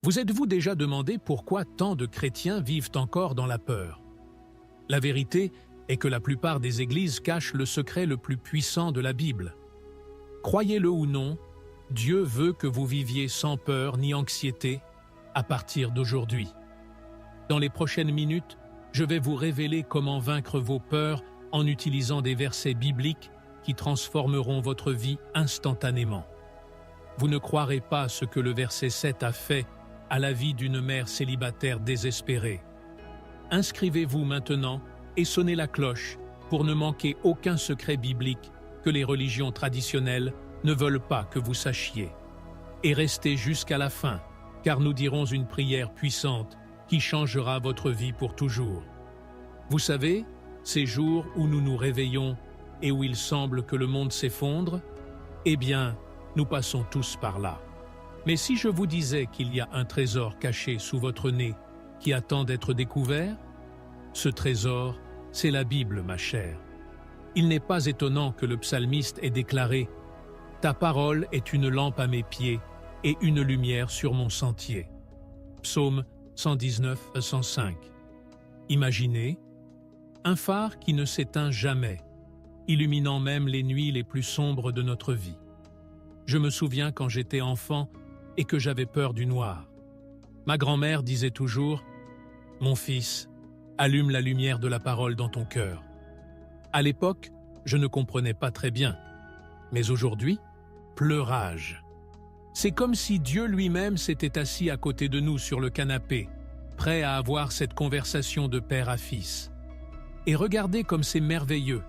Vous êtes-vous déjà demandé pourquoi tant de chrétiens vivent encore dans la peur? La vérité est que la plupart des églises cachent le secret le plus puissant de la Bible. Croyez-le ou non, Dieu veut que vous viviez sans peur ni anxiété à partir d'aujourd'hui. Dans les prochaines minutes, je vais vous révéler comment vaincre vos peurs en utilisant des versets bibliques qui transformeront votre vie instantanément. Vous ne croirez pas ce que le verset 7 a fait à la vie d'une mère célibataire désespérée. Inscrivez-vous maintenant et sonnez la cloche pour ne manquer aucun secret biblique que les religions traditionnelles ne veulent pas que vous sachiez. Et restez jusqu'à la fin, car nous dirons une prière puissante qui changera votre vie pour toujours. Vous savez, ces jours où nous nous réveillons et où il semble que le monde s'effondre, eh bien, nous passons tous par là. Mais si je vous disais qu'il y a un trésor caché sous votre nez qui attend d'être découvert, ce trésor, c'est la Bible, ma chère. Il n'est pas étonnant que le psalmiste ait déclaré « Ta parole est une lampe à mes pieds et une lumière sur mon sentier ». Psaume 119-105. Imaginez, un phare qui ne s'éteint jamais, illuminant même les nuits les plus sombres de notre vie. Je me souviens quand j'étais enfant et que j'avais peur du noir. Ma grand-mère disait toujours « Mon fils, allume la lumière de la parole dans ton cœur ». À l'époque, je ne comprenais pas très bien. Mais aujourd'hui, pleurage. C'est comme si Dieu lui-même s'était assis à côté de nous sur le canapé, prêt à avoir cette conversation de père à fils. Et regardez comme c'est merveilleux.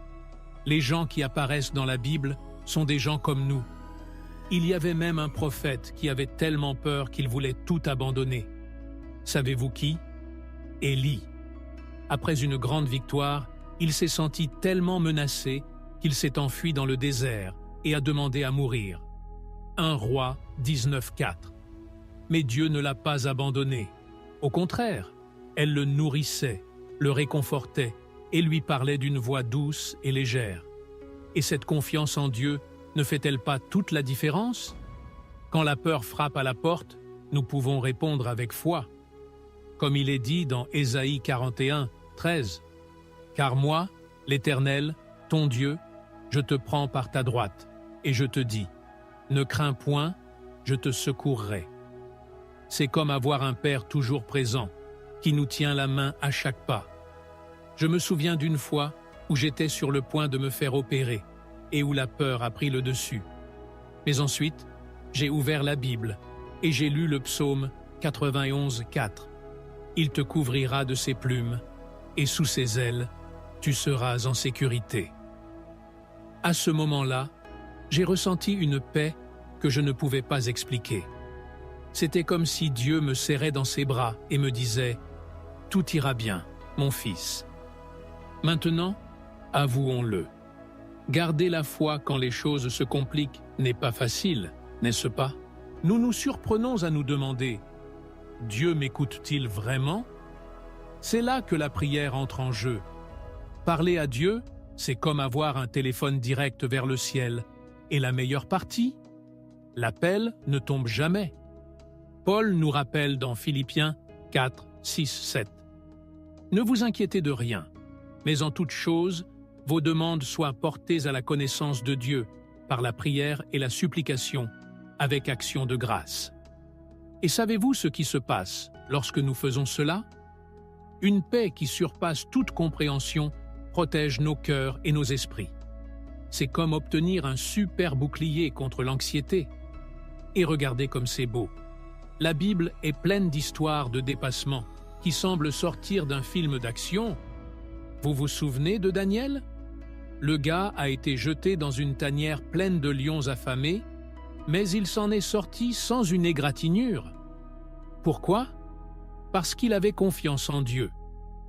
Les gens qui apparaissent dans la Bible sont des gens comme nous. Il y avait même un prophète qui avait tellement peur qu'il voulait tout abandonner. Savez-vous qui? Élie. Après une grande victoire, il s'est senti tellement menacé qu'il s'est enfui dans le désert et a demandé à mourir. 1 Roi 19,4. Mais Dieu ne l'a pas abandonné. Au contraire, elle le nourrissait, le réconfortait et lui parlait d'une voix douce et légère. Et cette confiance en Dieu ne fait-elle pas toute la différence? Quand la peur frappe à la porte, nous pouvons répondre avec foi. Comme il est dit dans Ésaïe 41, 13. « Car moi, l'Éternel, ton Dieu, je te prends par ta droite, et je te dis, ne crains point, je te secourrai. » C'est comme avoir un Père toujours présent, qui nous tient la main à chaque pas. Je me souviens d'une fois où j'étais sur le point de me faire opérer, et où la peur a pris le dessus. Mais ensuite, j'ai ouvert la Bible et j'ai lu le psaume 91, 4. « Il te couvrira de ses plumes, et sous ses ailes, tu seras en sécurité. » À ce moment-là, j'ai ressenti une paix que je ne pouvais pas expliquer. C'était comme si Dieu me serrait dans ses bras et me disait « Tout ira bien, mon fils. » Maintenant, avouons-le. Garder la foi quand les choses se compliquent n'est pas facile, n'est-ce pas? Nous nous surprenons à nous demander « Dieu m'écoute-t-il vraiment ?» C'est là que la prière entre en jeu. Parler à Dieu, c'est comme avoir un téléphone direct vers le ciel. Et la meilleure partie? L'appel ne tombe jamais. Paul nous rappelle dans Philippiens 4, 6, 7. « Ne vous inquiétez de rien, mais en toute chose, vos demandes soient portées à la connaissance de Dieu par la prière et la supplication, avec action de grâce. » Et savez-vous ce qui se passe lorsque nous faisons cela? Une paix qui surpasse toute compréhension protège nos cœurs et nos esprits. C'est comme obtenir un super bouclier contre l'anxiété. Et regardez comme c'est beau. La Bible est pleine d'histoires de dépassement qui semblent sortir d'un film d'action. Vous vous souvenez de Daniel? Le gars a été jeté dans une tanière pleine de lions affamés, mais il s'en est sorti sans une égratignure. Pourquoi? Parce qu'il avait confiance en Dieu.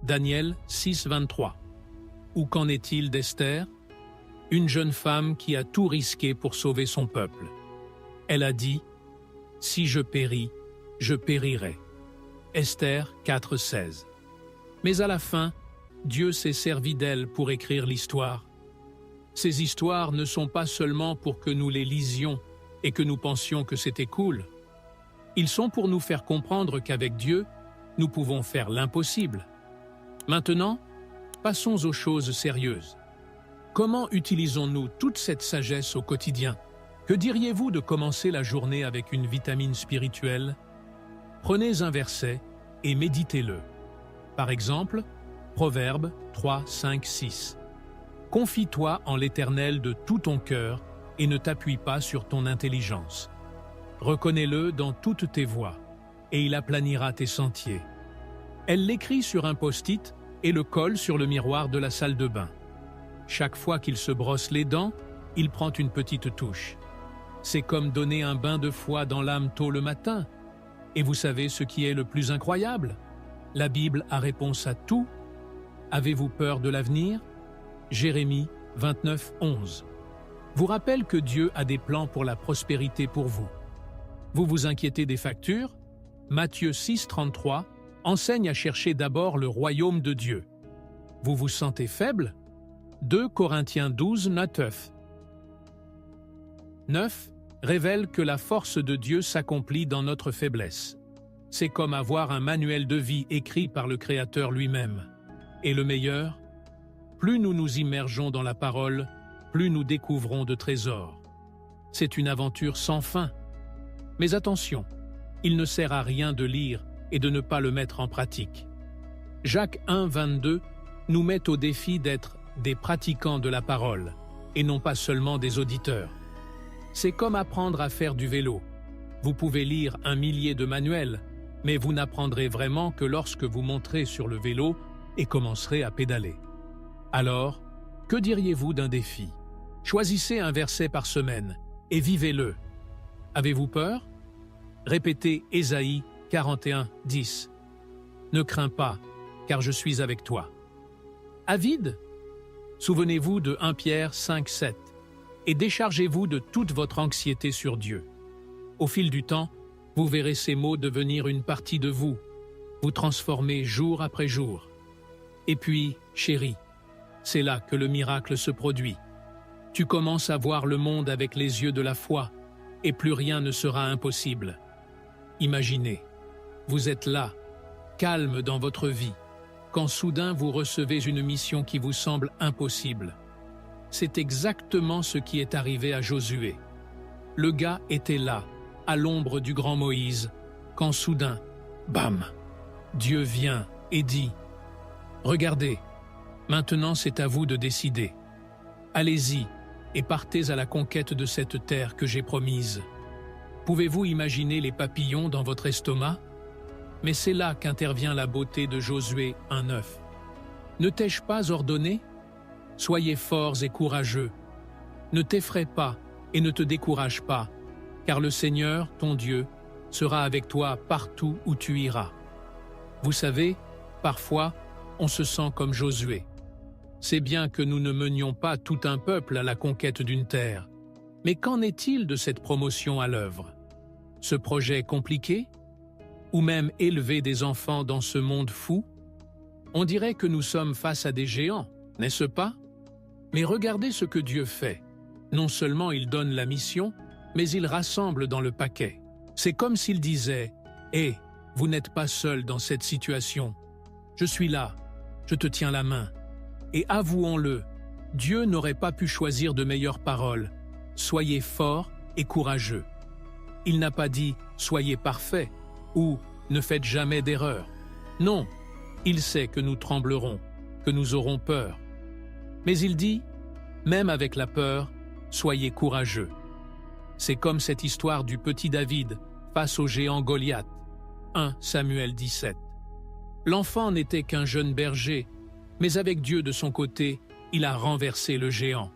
Daniel 6, 23. Ou qu'en est-il d'Esther? Une jeune femme qui a tout risqué pour sauver son peuple. Elle a dit « Si je péris, je périrai ». Esther 4, 16. Mais à la fin, Dieu s'est servi d'elle pour écrire l'histoire. Ces histoires ne sont pas seulement pour que nous les lisions et que nous pensions que c'était cool. Ils sont pour nous faire comprendre qu'avec Dieu, nous pouvons faire l'impossible. Maintenant, passons aux choses sérieuses. Comment utilisons-nous toute cette sagesse au quotidien? Que diriez-vous de commencer la journée avec une vitamine spirituelle? Prenez un verset et méditez-le. Par exemple, Proverbes 3, 5, 6. Confie-toi en l'Éternel de tout ton cœur et ne t'appuie pas sur ton intelligence. Reconnais-le dans toutes tes voies, et il aplanira tes sentiers. Elle l'écrit sur un post-it et le colle sur le miroir de la salle de bain. Chaque fois qu'il se brosse les dents, il prend une petite touche. C'est comme donner un bain de foi dans l'âme tôt le matin. Et vous savez ce qui est le plus incroyable? La Bible a réponse à tout. Avez-vous peur de l'avenir? Jérémie 29, 11. Vous rappelle que Dieu a des plans pour la prospérité pour vous. Vous vous inquiétez des factures? Matthieu 6, 33 enseigne à chercher d'abord le royaume de Dieu. Vous vous sentez faible? 2 Corinthiens 12, 9. 9 révèle que la force de Dieu s'accomplit dans notre faiblesse. C'est comme avoir un manuel de vie écrit par le Créateur lui-même. Et le meilleur? Plus nous nous immergeons dans la parole, plus nous découvrons de trésors. C'est une aventure sans fin. Mais attention, il ne sert à rien de lire et de ne pas le mettre en pratique. Jacques 1, 22 nous met au défi d'être des pratiquants de la parole, et non pas seulement des auditeurs. C'est comme apprendre à faire du vélo. Vous pouvez lire 1 millier de manuels, mais vous n'apprendrez vraiment que lorsque vous monterez sur le vélo et commencerez à pédaler. Alors, que diriez-vous d'un défi? Choisissez un verset par semaine et vivez-le. Avez-vous peur? Répétez Ésaïe 41, 10. Ne crains pas, car je suis avec toi. Avide? Souvenez-vous de 1 Pierre 5, 7. Et déchargez-vous de toute votre anxiété sur Dieu. Au fil du temps, vous verrez ces mots devenir une partie de vous, vous transformer jour après jour. Et puis, chérie, c'est là que le miracle se produit. Tu commences à voir le monde avec les yeux de la foi, et plus rien ne sera impossible. Imaginez, vous êtes là, calme dans votre vie, quand soudain vous recevez une mission qui vous semble impossible. C'est exactement ce qui est arrivé à Josué. Le gars était là, à l'ombre du grand Moïse, quand soudain, bam, Dieu vient et dit « Regardez, maintenant c'est à vous de décider. Allez-y et partez à la conquête de cette terre que j'ai promise. » Pouvez-vous imaginer les papillons dans votre estomac? Mais c'est là qu'intervient la beauté de Josué 1,9. Ne t'ai-je pas ordonné? Soyez forts et courageux. Ne t'effraie pas et ne te décourage pas, car le Seigneur, ton Dieu, sera avec toi partout où tu iras. Vous savez, parfois, on se sent comme Josué. C'est bien que nous ne menions pas tout un peuple à la conquête d'une terre. Mais qu'en est-il de cette promotion à l'œuvre? Ce projet compliqué? Ou même élever des enfants dans ce monde fou? On dirait que nous sommes face à des géants, n'est-ce pas? Mais regardez ce que Dieu fait. Non seulement il donne la mission, mais il rassemble dans le paquet. C'est comme s'il disait « Hé, vous n'êtes pas seul dans cette situation. Je suis là, je te tiens la main. » Et avouons-le, Dieu n'aurait pas pu choisir de meilleures paroles. Soyez forts et courageux. Il n'a pas dit « Soyez parfaits » ou « Ne faites jamais d'erreur ». Non, il sait que nous tremblerons, que nous aurons peur. Mais il dit, même avec la peur, soyez courageux. C'est comme cette histoire du petit David face au géant Goliath. 1 Samuel 17. L'enfant n'était qu'un jeune berger, mais avec Dieu de son côté, il a renversé le géant.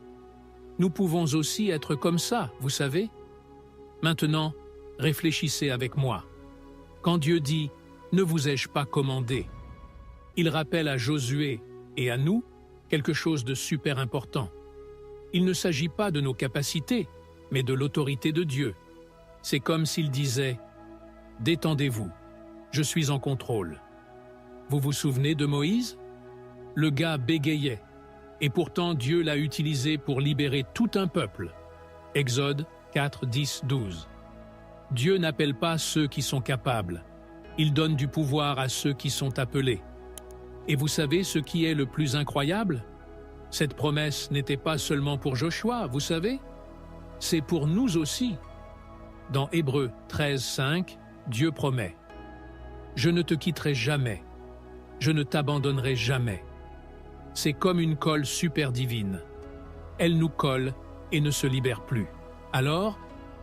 Nous pouvons aussi être comme ça, vous savez. Maintenant, réfléchissez avec moi. Quand Dieu dit « Ne vous ai-je pas commandé ?» il rappelle à Josué et à nous quelque chose de super important. Il ne s'agit pas de nos capacités, mais de l'autorité de Dieu. C'est comme s'il disait « Détendez-vous, je suis en contrôle. » Vous vous souvenez de Moïse? Le gars bégayait, et pourtant Dieu l'a utilisé pour libérer tout un peuple. Exode 4, 10, 12. Dieu n'appelle pas ceux qui sont capables. Il donne du pouvoir à ceux qui sont appelés. Et vous savez ce qui est le plus incroyable? Cette promesse n'était pas seulement pour Joshua, vous savez? C'est pour nous aussi. Dans Hébreux 13:5, Dieu promet « Je ne te quitterai jamais, je ne t'abandonnerai jamais ». C'est comme une colle super divine. Elle nous colle et ne se libère plus. Alors,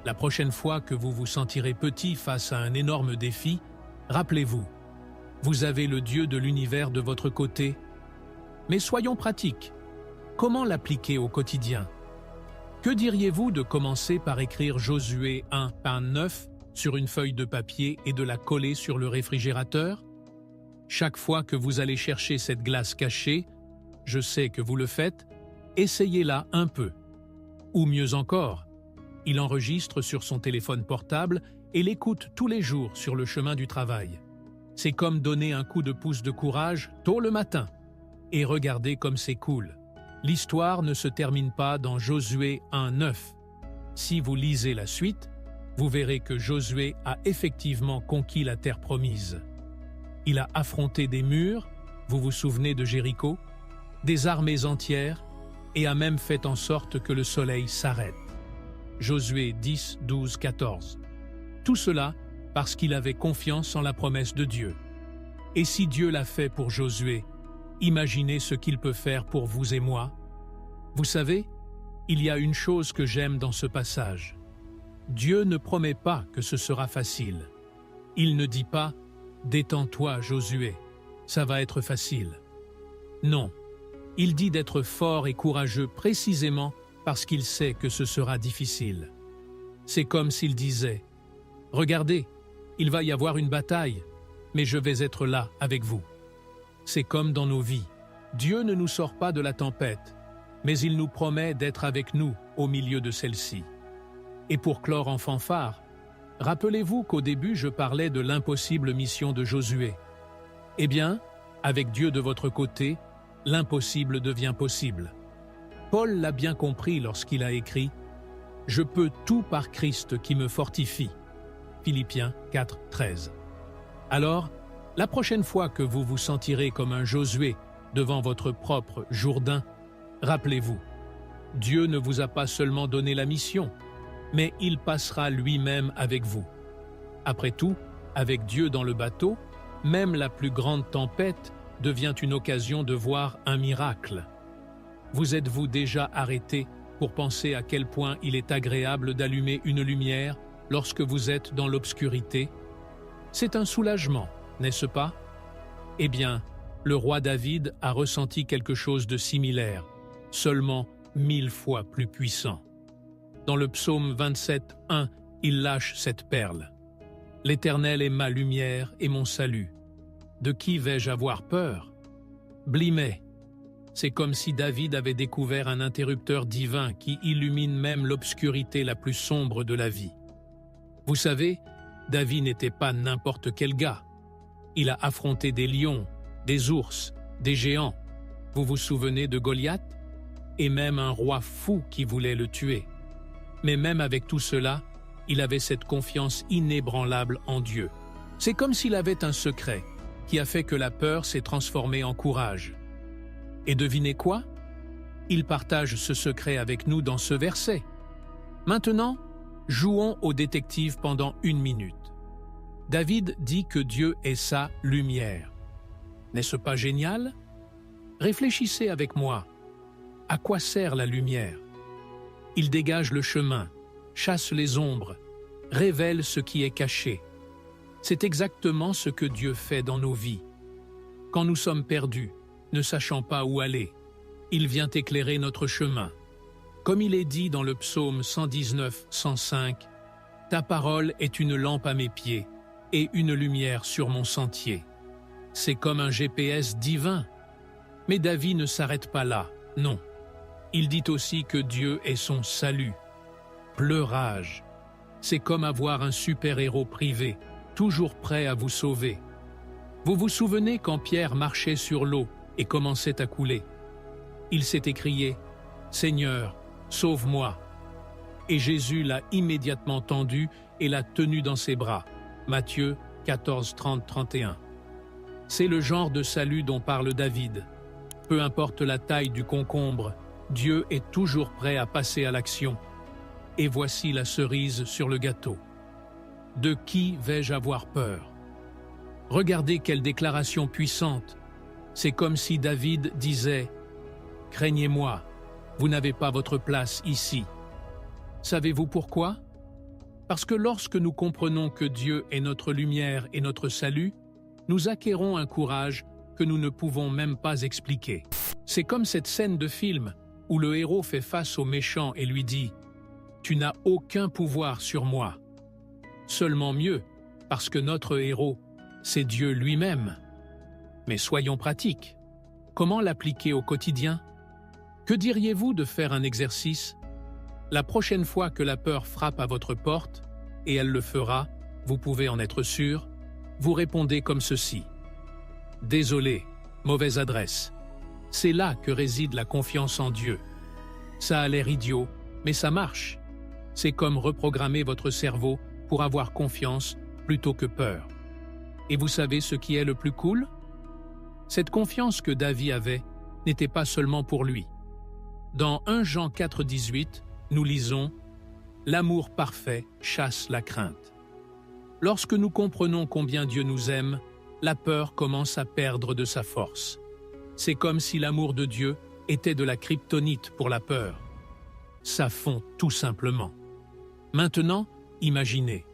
la prochaine fois que vous vous sentirez petit face à un énorme défi, rappelez-vous, vous avez le Dieu de l'univers de votre côté. Mais soyons pratiques. Comment l'appliquer au quotidien? Que diriez-vous de commencer par écrire Josué 1:9 sur une feuille de papier et de la coller sur le réfrigérateur? Chaque fois que vous allez chercher cette glace cachée, je sais que vous le faites, essayez-la un peu. Ou mieux encore, il enregistre sur son téléphone portable et l'écoute tous les jours sur le chemin du travail. C'est comme donner un coup de pouce de courage tôt le matin. Et regardez comme c'est cool. L'histoire ne se termine pas dans Josué 1:9. Si vous lisez la suite, vous verrez que Josué a effectivement conquis la terre promise. Il a affronté des murs, vous vous souvenez de Jéricho, des armées entières, et a même fait en sorte que le soleil s'arrête. Josué 10:12-14. Tout cela parce qu'il avait confiance en la promesse de Dieu. Et si Dieu l'a fait pour Josué, imaginez ce qu'il peut faire pour vous et moi. Vous savez, il y a une chose que j'aime dans ce passage. Dieu ne promet pas que ce sera facile. Il ne dit pas « Détends-toi, Josué, ça va être facile ». Non, il dit d'être fort et courageux précisément parce qu'il sait que ce sera difficile. C'est comme s'il disait « Regardez, il va y avoir une bataille, mais je vais être là avec vous ». C'est comme dans nos vies. Dieu ne nous sort pas de la tempête, mais il nous promet d'être avec nous au milieu de celle-ci. Et pour clore en fanfare, rappelez-vous qu'au début je parlais de l'impossible mission de Josué. Eh bien, avec Dieu de votre côté, l'impossible devient possible. Paul l'a bien compris lorsqu'il a écrit « Je peux tout par Christ qui me fortifie » Philippiens 4:13. Alors, la prochaine fois que vous vous sentirez comme un Josué devant votre propre Jourdain, rappelez-vous, Dieu ne vous a pas seulement donné la mission, mais il passera lui-même avec vous. Après tout, avec Dieu dans le bateau, même la plus grande tempête devient une occasion de voir un miracle. Vous êtes-vous déjà arrêté pour penser à quel point il est agréable d'allumer une lumière lorsque vous êtes dans l'obscurité? C'est un soulagement, n'est-ce pas? Eh bien, le roi David a ressenti quelque chose de similaire, seulement 1000 fois plus puissant. Dans le psaume 27:1, il lâche cette perle. « L'Éternel est ma lumière et mon salut. De qui vais-je avoir peur? » Blimey. C'est comme si David avait découvert un interrupteur divin qui illumine même l'obscurité la plus sombre de la vie. Vous savez, David n'était pas n'importe quel gars. Il a affronté des lions, des ours, des géants. Vous vous souvenez de Goliath? Et même un roi fou qui voulait le tuer. Mais même avec tout cela, il avait cette confiance inébranlable en Dieu. C'est comme s'il avait un secret qui a fait que la peur s'est transformée en courage. Et devinez quoi? Il partage ce secret avec nous dans ce verset. Maintenant, jouons au détective pendant 1 minute. David dit que Dieu est sa lumière. N'est-ce pas génial? Réfléchissez avec moi. À quoi sert la lumière? Il dégage le chemin, chasse les ombres, révèle ce qui est caché. C'est exactement ce que Dieu fait dans nos vies. Quand nous sommes perdus, ne sachant pas où aller, il vient éclairer notre chemin. Comme il est dit dans le psaume 119:105, « Ta parole est une lampe à mes pieds et une lumière sur mon sentier. » C'est comme un GPS divin. Mais David ne s'arrête pas là, non. Il dit aussi que Dieu est son salut. Pleurage. C'est comme avoir un super-héros privé, toujours prêt à vous sauver. Vous vous souvenez quand Pierre marchait sur l'eau et commençait à couler? Il s'est écrié « Seigneur, sauve-moi » et Jésus l'a immédiatement tendu et l'a tenu dans ses bras. Matthieu 14, 30, 31. C'est le genre de salut dont parle David. Peu importe la taille du concombre, Dieu est toujours prêt à passer à l'action. Et voici la cerise sur le gâteau. De qui vais-je avoir peur? Regardez quelle déclaration puissante. C'est comme si David disait « Craignez-moi, vous n'avez pas votre place ici. » Savez-vous pourquoi? Parce que lorsque nous comprenons que Dieu est notre lumière et notre salut, nous acquérons un courage que nous ne pouvons même pas expliquer. C'est comme cette scène de film où le héros fait face au méchant et lui dit « Tu n'as aucun pouvoir sur moi. » Seulement mieux, parce que notre héros, c'est Dieu lui-même. Mais soyons pratiques. Comment l'appliquer au quotidien? Que diriez-vous de faire un exercice? La prochaine fois que la peur frappe à votre porte, et elle le fera, vous pouvez en être sûr, vous répondez comme ceci. « Désolé, mauvaise adresse. » C'est là que réside la confiance en Dieu. Ça a l'air idiot, mais ça marche. C'est comme reprogrammer votre cerveau pour avoir confiance plutôt que peur. Et vous savez ce qui est le plus cool? Cette confiance que David avait n'était pas seulement pour lui. Dans 1 Jean 4, 18, nous lisons « L'amour parfait chasse la crainte ». Lorsque nous comprenons combien Dieu nous aime, la peur commence à perdre de sa force. C'est comme si l'amour de Dieu était de la kryptonite pour la peur. Ça fond tout simplement. Maintenant, imaginez,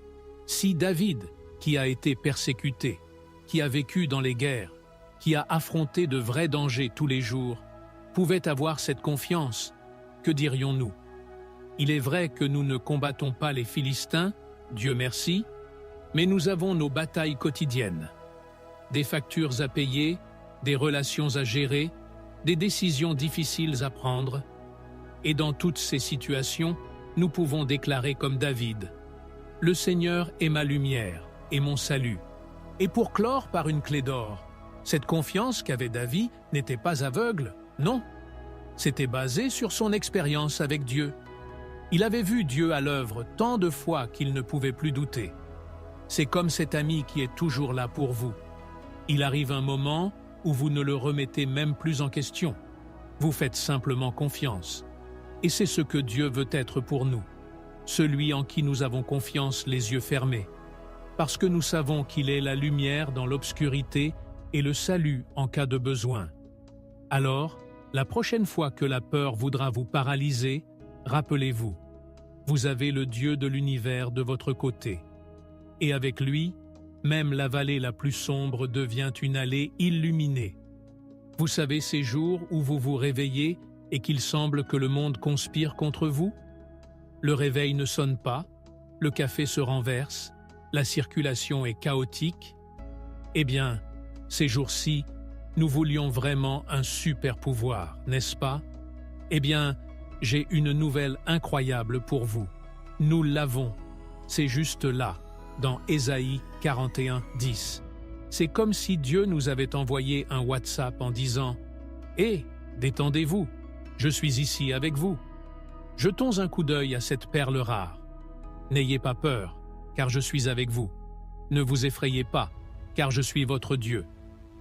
si David, qui a été persécuté, qui a vécu dans les guerres, qui a affronté de vrais dangers tous les jours, pouvait avoir cette confiance, que dirions-nous? Il est vrai que nous ne combattons pas les Philistins, Dieu merci, mais nous avons nos batailles quotidiennes. Des factures à payer, des relations à gérer, des décisions difficiles à prendre. Et dans toutes ces situations, nous pouvons déclarer comme David « Le Seigneur est ma lumière et mon salut ». Et pour clore par une clé d'or, cette confiance qu'avait David n'était pas aveugle, non. C'était basé sur son expérience avec Dieu. Il avait vu Dieu à l'œuvre tant de fois qu'il ne pouvait plus douter. C'est comme cet ami qui est toujours là pour vous. Il arrive un moment où vous ne le remettez même plus en question. Vous faites simplement confiance. Et c'est ce que Dieu veut être pour nous, celui en qui nous avons confiance les yeux fermés, parce que nous savons qu'il est la lumière dans l'obscurité et le salut en cas de besoin. Alors, la prochaine fois que la peur voudra vous paralyser, rappelez-vous, vous avez le Dieu de l'univers de votre côté. Et avec lui, même la vallée la plus sombre devient une allée illuminée. Vous savez ces jours où vous vous réveillez et qu'il semble que le monde conspire contre vous? Le réveil ne sonne pas, le café se renverse, la circulation est chaotique. Eh bien, ces jours-ci, nous voulions vraiment un super pouvoir, n'est-ce pas? Eh bien, j'ai une nouvelle incroyable pour vous. Nous l'avons. C'est juste là, dans Ésaïe 41, 10. C'est comme si Dieu nous avait envoyé un WhatsApp en disant « Hé, détendez-vous, je suis ici avec vous. Jetons un coup d'œil à cette perle rare. N'ayez pas peur, car je suis avec vous. Ne vous effrayez pas, car je suis votre Dieu.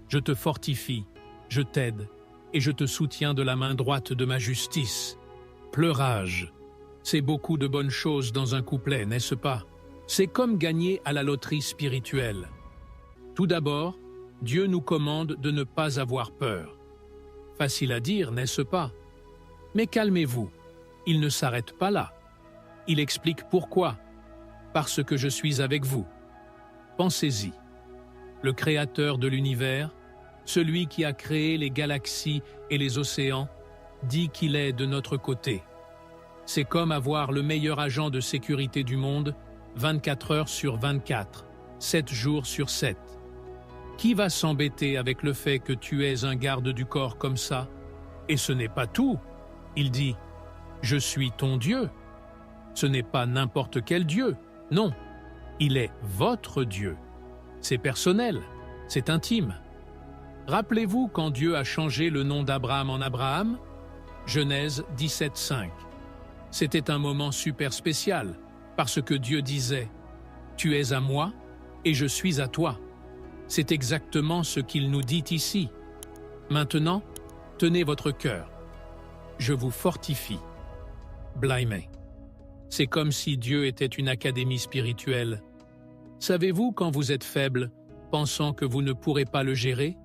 Je te fortifie, je t'aide, et je te soutiens de la main droite de ma justice. » Pleurage. C'est beaucoup de bonnes choses dans un couplet, n'est-ce pas? C'est comme gagner à la loterie spirituelle. Tout d'abord, Dieu nous commande de ne pas avoir peur. Facile à dire, n'est-ce pas? Mais calmez-vous, il ne s'arrête pas là. Il explique pourquoi. Parce que je suis avec vous. Pensez-y. Le Créateur de l'univers, celui qui a créé les galaxies et les océans, dit qu'il est de notre côté. C'est comme avoir le meilleur agent de sécurité du monde, 24 heures sur 24, 7 jours sur 7. Qui va s'embêter avec le fait que tu es un garde du corps comme ça? Et ce n'est pas tout. Il dit « Je suis ton Dieu ». Ce n'est pas n'importe quel Dieu, non. Il est votre Dieu. C'est personnel, c'est intime. Rappelez-vous quand Dieu a changé le nom d'Abraham en Abraham? Genèse 17, 5. C'était un moment super spécial, parce que Dieu disait Tu es à moi et je suis à toi. C'est exactement ce qu'il nous dit ici. Maintenant, tenez votre cœur. Je vous fortifie. Blimey. C'est comme si Dieu était une académie spirituelle. Savez-vous quand vous êtes faible, pensant que vous ne pourrez pas le gérer?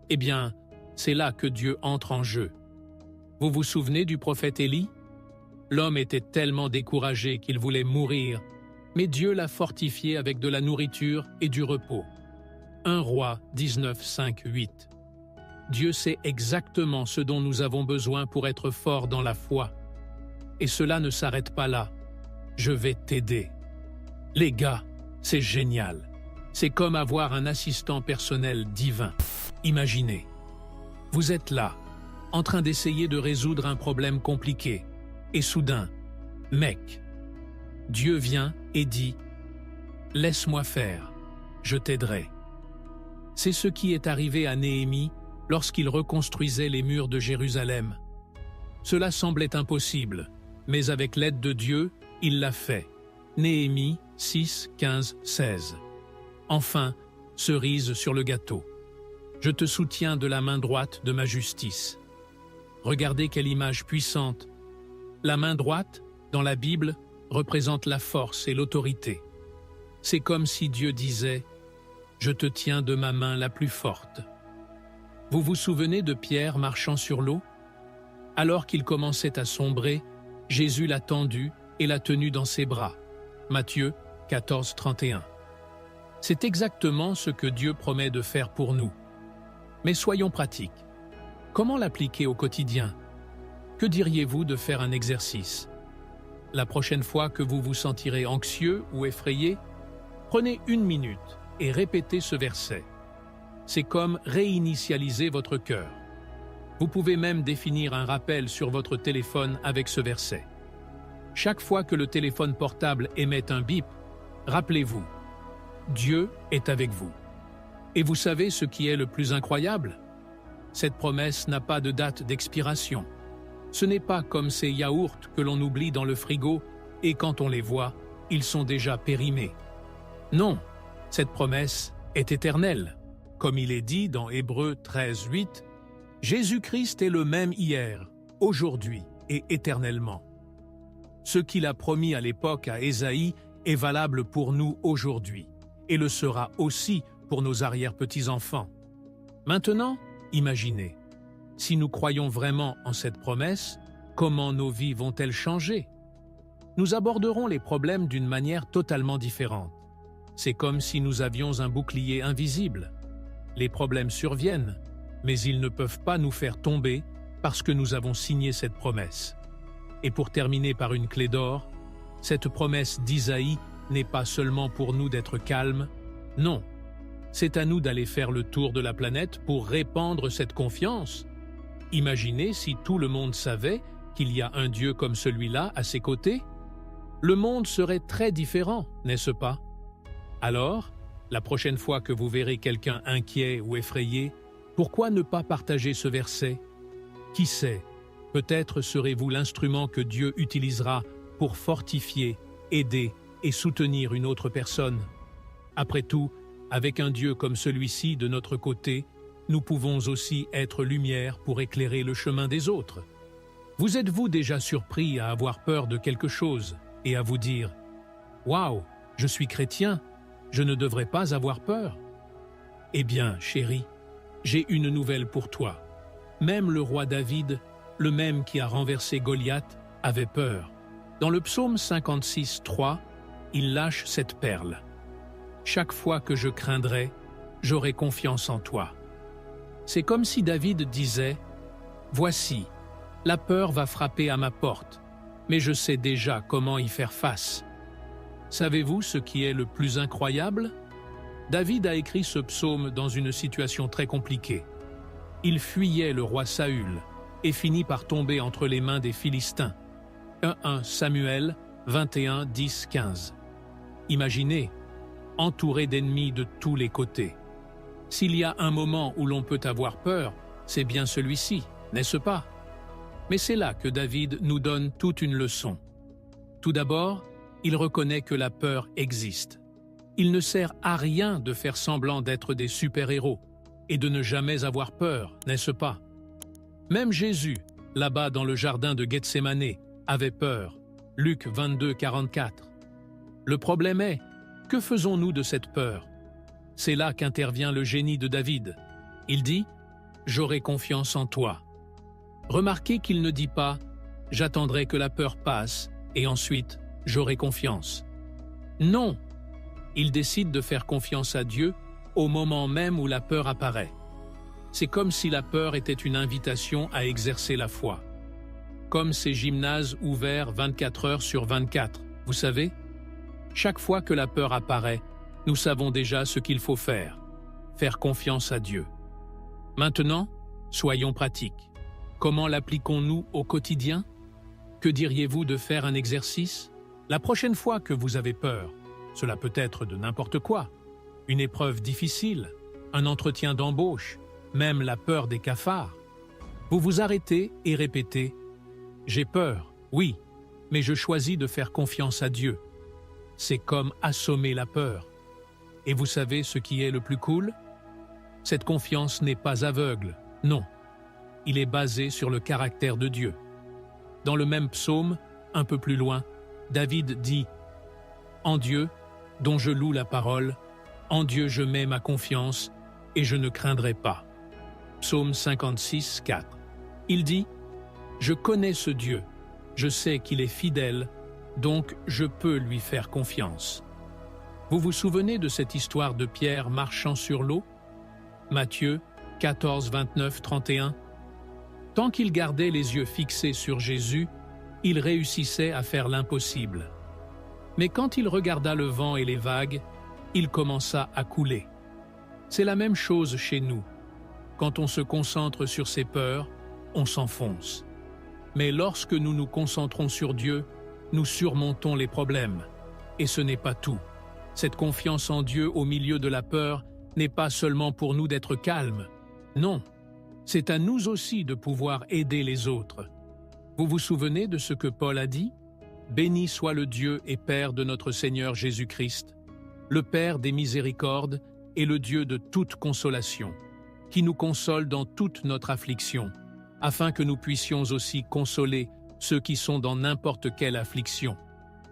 Eh bien, c'est là que Dieu entre en jeu. Vous vous souvenez du prophète Élie? L'homme était tellement découragé qu'il voulait mourir, mais Dieu l'a fortifié avec de la nourriture et du repos. 1 Roi 19, 5, 8. Dieu sait exactement ce dont nous avons besoin pour être forts dans la foi. Et cela ne s'arrête pas là. Je vais t'aider. Les gars, c'est génial. C'est comme avoir un assistant personnel divin. Imaginez. Vous êtes là, en train d'essayer de résoudre un problème compliqué. Et soudain, mec, Dieu vient et dit « Laisse-moi faire, je t'aiderai ». C'est ce qui est arrivé à Néhémie lorsqu'il reconstruisait les murs de Jérusalem. Cela semblait impossible, mais avec l'aide de Dieu, il l'a fait. Néhémie 6, 15, 16. Enfin, cerise sur le gâteau. Je te soutiens de la main droite de ma justice. Regardez quelle image puissante. La main droite, dans la Bible, représente la force et l'autorité. C'est comme si Dieu disait « Je te tiens de ma main la plus forte ». Vous vous souvenez de Pierre marchant sur l'eau? Alors qu'il commençait à sombrer, Jésus l'a tendu et l'a tenu dans ses bras. Matthieu 14, 31. C'est exactement ce que Dieu promet de faire pour nous. Mais soyons pratiques. Comment l'appliquer au quotidien? Que diriez-vous de faire un exercice? La prochaine fois que vous vous sentirez anxieux ou effrayé, prenez 1 minute et répétez ce verset. C'est comme réinitialiser votre cœur. Vous pouvez même définir un rappel sur votre téléphone avec ce verset. Chaque fois que le téléphone portable émet un bip, rappelez-vous, Dieu est avec vous. Et vous savez ce qui est le plus incroyable? Cette promesse n'a pas de date d'expiration. Ce n'est pas comme ces yaourts que l'on oublie dans le frigo et quand on les voit, ils sont déjà périmés. Non, cette promesse est éternelle. Comme il est dit dans Hébreux 13, 8, Jésus-Christ est le même hier, aujourd'hui et éternellement. Ce qu'il a promis à l'époque à Ésaïe est valable pour nous aujourd'hui et le sera aussi pour nos arrière-petits-enfants. Maintenant, imaginez, si nous croyons vraiment en cette promesse, comment nos vies vont-elles changer? Nous aborderons les problèmes d'une manière totalement différente. C'est comme si nous avions un bouclier invisible. Les problèmes surviennent, mais ils ne peuvent pas nous faire tomber parce que nous avons signé cette promesse. Et pour terminer par une clé d'or, cette promesse d'Isaïe n'est pas seulement pour nous d'être calmes, non. C'est à nous d'aller faire le tour de la planète pour répandre cette confiance. Imaginez si tout le monde savait qu'il y a un Dieu comme celui-là à ses côtés. Le monde serait très différent, n'est-ce pas? Alors, la prochaine fois que vous verrez quelqu'un inquiet ou effrayé, pourquoi ne pas partager ce verset? Qui sait, peut-être serez-vous l'instrument que Dieu utilisera pour fortifier, aider et soutenir une autre personne. Après tout, avec un Dieu comme celui-ci de notre côté, nous pouvons aussi être lumière pour éclairer le chemin des autres. Vous êtes-vous déjà surpris à avoir peur de quelque chose et à vous dire « Waouh, je suis chrétien, je ne devrais pas avoir peur ?» Eh bien, chérie, j'ai une nouvelle pour toi. Même le roi David, le même qui a renversé Goliath, avait peur. Dans le psaume 56, 3, il lâche cette perle. « Chaque fois que je craindrai, j'aurai confiance en toi. » C'est comme si David disait « Voici, la peur va frapper à ma porte, mais je sais déjà comment y faire face. » Savez-vous ce qui est le plus incroyable? David a écrit ce psaume dans une situation très compliquée. Il fuyait le roi Saül et finit par tomber entre les mains des Philistins. 1 Samuel 21, 10, 15. Imaginez, entouré d'ennemis de tous les côtés. S'il y a un moment où l'on peut avoir peur, c'est bien celui-ci, n'est-ce pas? Mais c'est là que David nous donne toute une leçon. Tout d'abord, il reconnaît que la peur existe. Il ne sert à rien de faire semblant d'être des super-héros et de ne jamais avoir peur, n'est-ce pas? Même Jésus, là-bas dans le jardin de Gethsémané, avait peur. Luc 22, 44. Le problème est, que faisons-nous de cette peur? C'est là qu'intervient le génie de David. Il dit « J'aurai confiance en toi ». Remarquez qu'il ne dit pas « J'attendrai que la peur passe et ensuite j'aurai confiance ». Non, il décide de faire confiance à Dieu au moment même où la peur apparaît. C'est comme si la peur était une invitation à exercer la foi. Comme ces gymnases ouverts 24 heures sur 24, vous savez? Chaque fois que la peur apparaît, nous savons déjà ce qu'il faut faire confiance à Dieu. Maintenant, soyons pratiques. Comment l'appliquons-nous au quotidien? Que diriez-vous de faire un exercice? La prochaine fois que vous avez peur, cela peut être de n'importe quoi, une épreuve difficile, un entretien d'embauche, même la peur des cafards, vous vous arrêtez et répétez « J'ai peur, oui, mais je choisis de faire confiance à Dieu ». C'est comme assommer la peur. Et vous savez ce qui est le plus cool? Cette confiance n'est pas aveugle, non. Il est basé sur le caractère de Dieu. Dans le même psaume, un peu plus loin, David dit « En Dieu, dont je loue la parole, en Dieu je mets ma confiance et je ne craindrai pas. » Psaume 56, 4. Il dit « Je connais ce Dieu, je sais qu'il est fidèle, donc je peux lui faire confiance. » Vous vous souvenez de cette histoire de Pierre marchant sur l'eau? Matthieu 14, 29, 31. Tant qu'il gardait les yeux fixés sur Jésus, il réussissait à faire l'impossible. Mais quand il regarda le vent et les vagues, il commença à couler. C'est la même chose chez nous. Quand on se concentre sur ses peurs, on s'enfonce. Mais lorsque nous nous concentrons sur Dieu, nous surmontons les problèmes. Et ce n'est pas tout. Cette confiance en Dieu au milieu de la peur n'est pas seulement pour nous d'être calmes. Non, c'est à nous aussi de pouvoir aider les autres. Vous vous souvenez de ce que Paul a dit? « Béni soit le Dieu et Père de notre Seigneur Jésus-Christ, le Père des miséricordes et le Dieu de toute consolation, qui nous console dans toute notre affliction, afin que nous puissions aussi consoler ceux qui sont dans n'importe quelle affliction,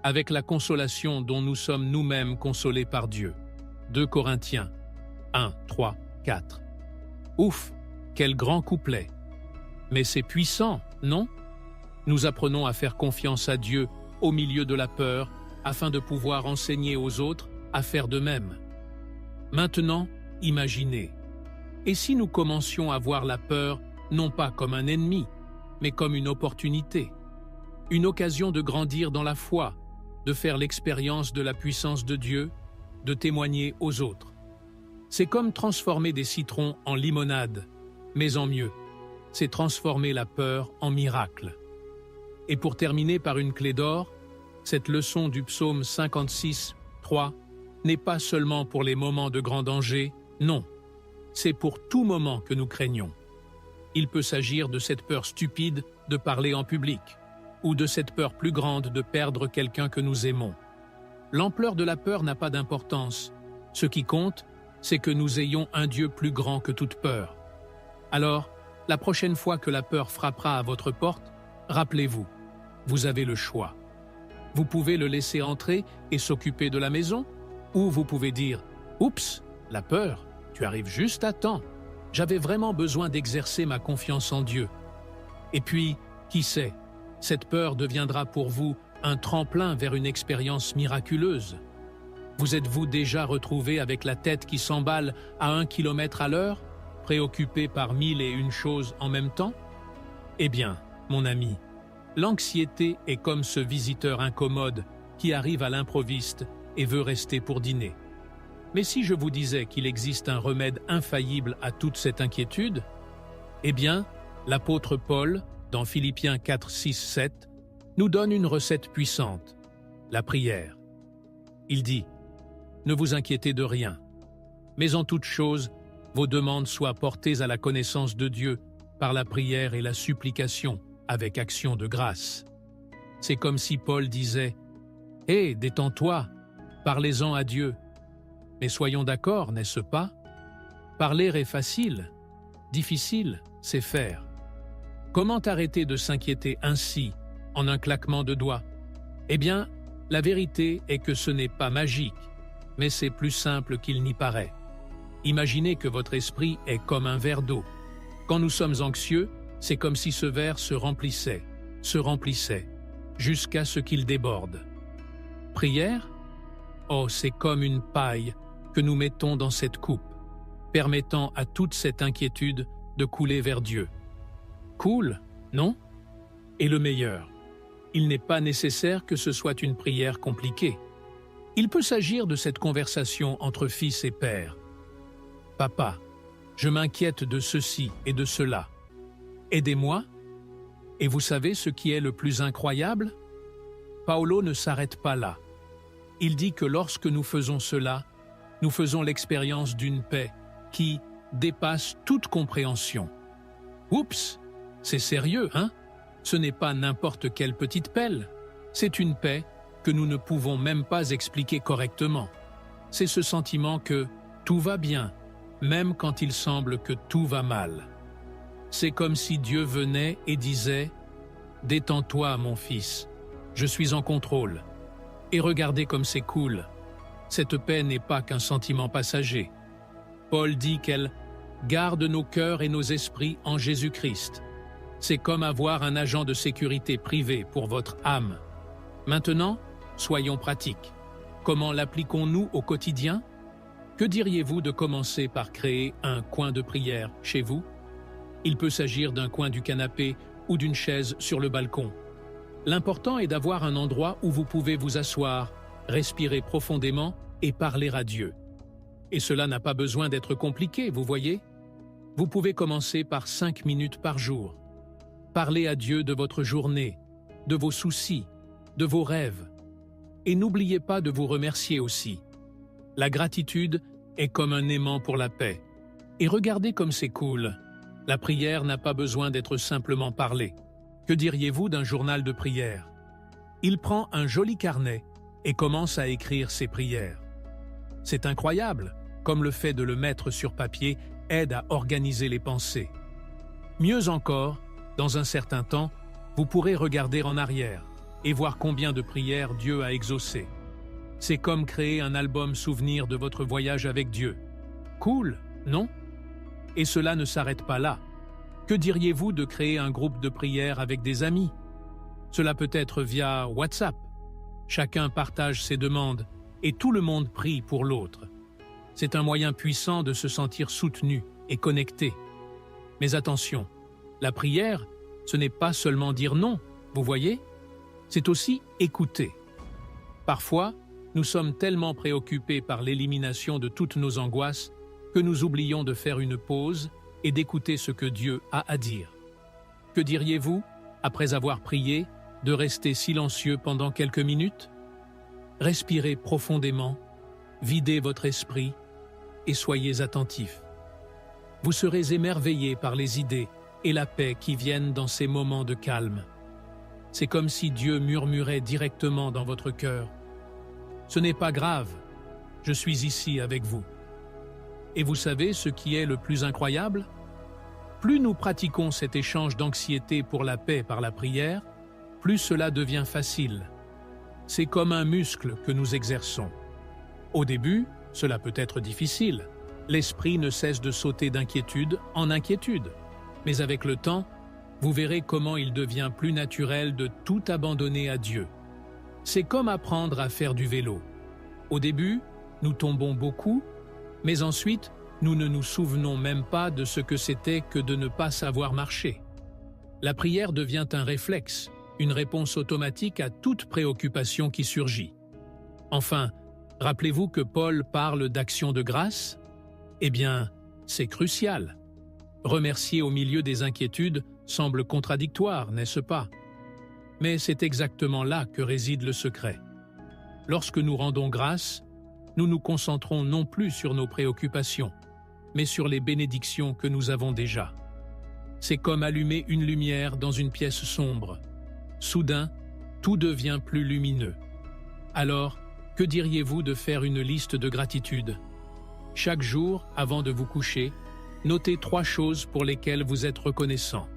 avec la consolation dont nous sommes nous-mêmes consolés par Dieu. » 2 Corinthiens 1, 3, 4. Ouf, quel grand couplet! Mais c'est puissant, non? Nous apprenons à faire confiance à Dieu au milieu de la peur, afin de pouvoir enseigner aux autres à faire de même. Maintenant, imaginez. Et si nous commencions à voir la peur non pas comme un ennemi, mais comme une opportunité, une occasion de grandir dans la foi, de faire l'expérience de la puissance de Dieu, de témoigner aux autres. C'est comme transformer des citrons en limonade, mais en mieux. C'est transformer la peur en miracle. Et pour terminer par une clé d'or, cette leçon du psaume 56, 3 n'est pas seulement pour les moments de grand danger, non. C'est pour tout moment que nous craignons. Il peut s'agir de cette peur stupide de parler en public, ou de cette peur plus grande de perdre quelqu'un que nous aimons. L'ampleur de la peur n'a pas d'importance. Ce qui compte, c'est que nous ayons un Dieu plus grand que toute peur. Alors, la prochaine fois que la peur frappera à votre porte, rappelez-vous, vous avez le choix. Vous pouvez le laisser entrer et s'occuper de la maison, ou vous pouvez dire « Oups, la peur, tu arrives juste à temps. J'avais vraiment besoin d'exercer ma confiance en Dieu. » Et puis, qui sait, cette peur deviendra pour vous un tremplin vers une expérience miraculeuse. Vous êtes-vous déjà retrouvé avec la tête qui s'emballe à 1 km à l'heure, préoccupé par 1001 choses en même temps? Eh bien, mon ami, l'anxiété est comme ce visiteur incommode qui arrive à l'improviste et veut rester pour dîner. Mais si je vous disais qu'il existe un remède infaillible à toute cette inquiétude, eh bien, l'apôtre Paul, dans Philippiens 4, 6, 7, nous donne une recette puissante, la prière. Il dit « Ne vous inquiétez de rien, mais en toute chose, vos demandes soient portées à la connaissance de Dieu par la prière et la supplication, avec action de grâce. » C'est comme si Paul disait « Hé, détends-toi, parlez-en à Dieu, Mais soyons d'accord, n'est-ce pas? Parler est facile, difficile, c'est faire. Comment arrêter de s'inquiéter ainsi, en un claquement de doigts? Eh bien, la vérité est que ce n'est pas magique, mais c'est plus simple qu'il n'y paraît. Imaginez que votre esprit est comme un verre d'eau. Quand nous sommes anxieux, c'est comme si ce verre se remplissait, jusqu'à ce qu'il déborde. Prière? Oh, c'est comme une paille que nous mettons dans cette coupe, permettant à toute cette inquiétude de couler vers Dieu. Cool, non? Et le meilleur, il n'est pas nécessaire que ce soit une prière compliquée. Il peut s'agir de cette conversation entre fils et père. Papa, je m'inquiète de ceci et de cela. Aidez-moi. Et vous savez ce qui est le plus incroyable? Paolo ne s'arrête pas là. Il dit que lorsque nous faisons cela, nous faisons l'expérience d'une paix qui dépasse toute compréhension. Oups, c'est sérieux, hein? Ce n'est pas n'importe quelle petite pelle. C'est une paix que nous ne pouvons même pas expliquer correctement. C'est ce sentiment que tout va bien, même quand il semble que tout va mal. C'est comme si Dieu venait et disait « Détends-toi, mon fils, je suis en contrôle. Et regardez comme c'est cool. Cette paix n'est pas qu'un sentiment passager. » Paul dit qu'elle garde nos cœurs et nos esprits en Jésus-Christ. C'est comme avoir un agent de sécurité privé pour votre âme. Maintenant, soyons pratiques. Comment l'appliquons-nous au quotidien? Que diriez-vous de commencer par créer un coin de prière chez vous? Il peut s'agir d'un coin du canapé ou d'une chaise sur le balcon. L'important est d'avoir un endroit où vous pouvez vous asseoir, respirer profondément et parler à Dieu. Et cela n'a pas besoin d'être compliqué, vous voyez? Vous pouvez commencer par 5 minutes par jour. Parlez à Dieu de votre journée, de vos soucis, de vos rêves. Et n'oubliez pas de vous remercier aussi. La gratitude est comme un aimant pour la paix. Et regardez comme c'est cool. La prière n'a pas besoin d'être simplement parlée. Que diriez-vous d'un journal de prière? Il prend un joli carnet et commence à écrire ses prières. C'est incroyable, comme le fait de le mettre sur papier aide à organiser les pensées. Mieux encore, dans un certain temps, vous pourrez regarder en arrière et voir combien de prières Dieu a exaucées. C'est comme créer un album souvenir de votre voyage avec Dieu. Cool, non? Et cela ne s'arrête pas là. Que diriez-vous de créer un groupe de prière avec des amis? Cela peut être via WhatsApp. Chacun partage ses demandes et tout le monde prie pour l'autre. C'est un moyen puissant de se sentir soutenu et connecté. Mais attention, la prière, ce n'est pas seulement dire non, vous voyez? C'est aussi écouter. Parfois, nous sommes tellement préoccupés par l'élimination de toutes nos angoisses que nous oublions de faire une pause et d'écouter ce que Dieu a à dire. Que diriez-vous, après avoir prié, de rester silencieux pendant quelques minutes? Respirez profondément, videz votre esprit et soyez attentifs. Vous serez émerveillés par les idées et la paix qui viennent dans ces moments de calme. C'est comme si Dieu murmurait directement dans votre cœur. Ce n'est pas grave, je suis ici avec vous. Et vous savez ce qui est le plus incroyable? Plus nous pratiquons cet échange d'anxiété pour la paix par la prière, plus cela devient facile. C'est comme un muscle que nous exerçons. Au début, cela peut être difficile. L'esprit ne cesse de sauter d'inquiétude en inquiétude. Mais avec le temps, vous verrez comment il devient plus naturel de tout abandonner à Dieu. C'est comme apprendre à faire du vélo. Au début, nous tombons beaucoup, mais ensuite, nous ne nous souvenons même pas de ce que c'était que de ne pas savoir marcher. La prière devient un réflexe, une réponse automatique à toute préoccupation qui surgit. Enfin, rappelez-vous que Paul parle d'action de grâce? Eh bien, c'est crucial. Remercier au milieu des inquiétudes semble contradictoire, n'est-ce pas? Mais c'est exactement là que réside le secret. Lorsque nous rendons grâce, nous nous concentrons non plus sur nos préoccupations, mais sur les bénédictions que nous avons déjà. C'est comme allumer une lumière dans une pièce sombre. Soudain, tout devient plus lumineux. Alors, que diriez-vous de faire une liste de gratitude? Chaque jour, avant de vous coucher, notez 3 choses pour lesquelles vous êtes reconnaissant.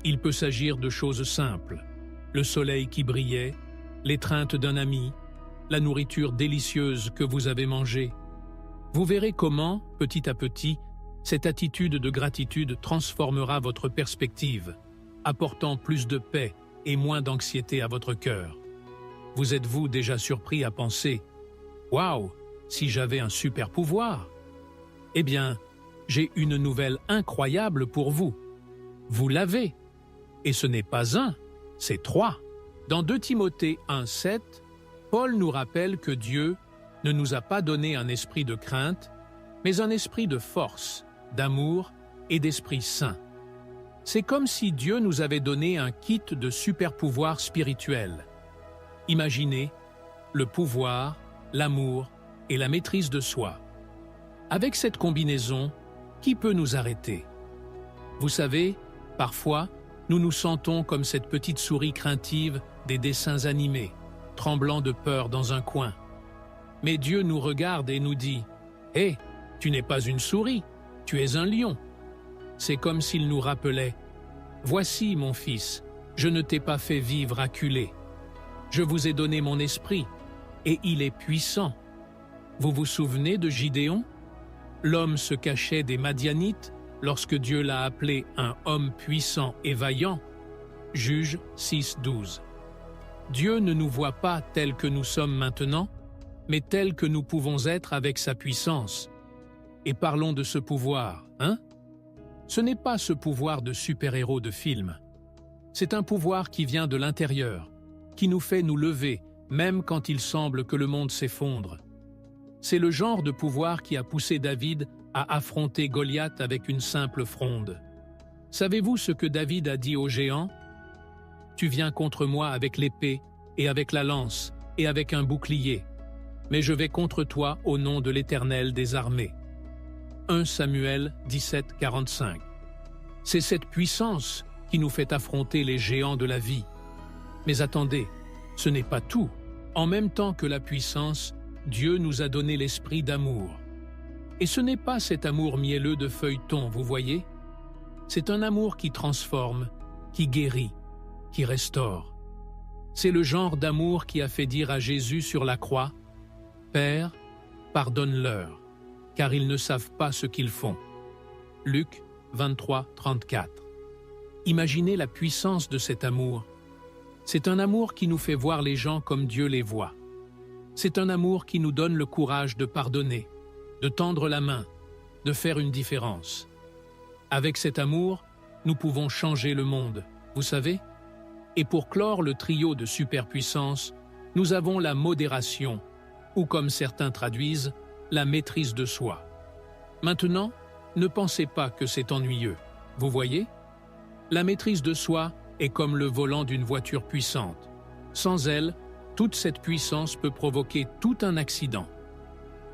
Il peut s'agir de choses simples: le soleil qui brillait, l'étreinte d'un ami, la nourriture délicieuse que vous avez mangée. Vous verrez comment, petit à petit, cette attitude de gratitude transformera votre perspective, apportant plus de paix et moins d'anxiété à votre cœur. Vous êtes-vous déjà surpris à penser « Waouh, si j'avais un super pouvoir !» Eh bien, j'ai une nouvelle incroyable pour vous. Vous l'avez. Et ce n'est pas un, c'est 3. Dans 2 Timothée 1,7, Paul nous rappelle que Dieu ne nous a pas donné un esprit de crainte, mais un esprit de force, d'amour et d'esprit saint. C'est comme si Dieu nous avait donné un kit de super-pouvoirs spirituels. Imaginez le pouvoir, l'amour et la maîtrise de soi. Avec cette combinaison, qui peut nous arrêter? Vous savez, parfois, nous nous sentons comme cette petite souris craintive des dessins animés, tremblant de peur dans un coin. Mais Dieu nous regarde et nous dit « Hé, tu n'es pas une souris, tu es un lion ». C'est comme s'il nous rappelait « Voici, mon fils, je ne t'ai pas fait vivre acculé. Je vous ai donné mon esprit, et il est puissant. » Vous vous souvenez de Gidéon? L'homme se cachait des Madianites lorsque Dieu l'a appelé un homme puissant et vaillant. Juges 6:12. Dieu ne nous voit pas tels que nous sommes maintenant, mais tels que nous pouvons être avec sa puissance. Et parlons de ce pouvoir, hein? Ce n'est pas ce pouvoir de super-héros de film. C'est un pouvoir qui vient de l'intérieur, qui nous fait nous lever, même quand il semble que le monde s'effondre. C'est le genre de pouvoir qui a poussé David à affronter Goliath avec une simple fronde. Savez-vous ce que David a dit au géant? « Tu viens contre moi avec l'épée et avec la lance et avec un bouclier, mais je vais contre toi au nom de l'Éternel des armées. » 1 Samuel 17:45. C'est cette puissance qui nous fait affronter les géants de la vie. Mais attendez, ce n'est pas tout. En même temps que la puissance, Dieu nous a donné l'esprit d'amour. Et ce n'est pas cet amour mielleux de feuilleton, vous voyez? C'est un amour qui transforme, qui guérit, qui restaure. C'est le genre d'amour qui a fait dire à Jésus sur la croix « Père, pardonne-leur, car ils ne savent pas ce qu'ils font. » Luc 23:34. Imaginez la puissance de cet amour. C'est un amour qui nous fait voir les gens comme Dieu les voit. C'est un amour qui nous donne le courage de pardonner, de tendre la main, de faire une différence. Avec cet amour, nous pouvons changer le monde, vous savez? Et pour clore le trio de superpuissance, nous avons la modération, ou comme certains traduisent, la maîtrise de soi. Maintenant, ne pensez pas que c'est ennuyeux, vous voyez? La maîtrise de soi est comme le volant d'une voiture puissante. Sans elle, toute cette puissance peut provoquer tout un accident.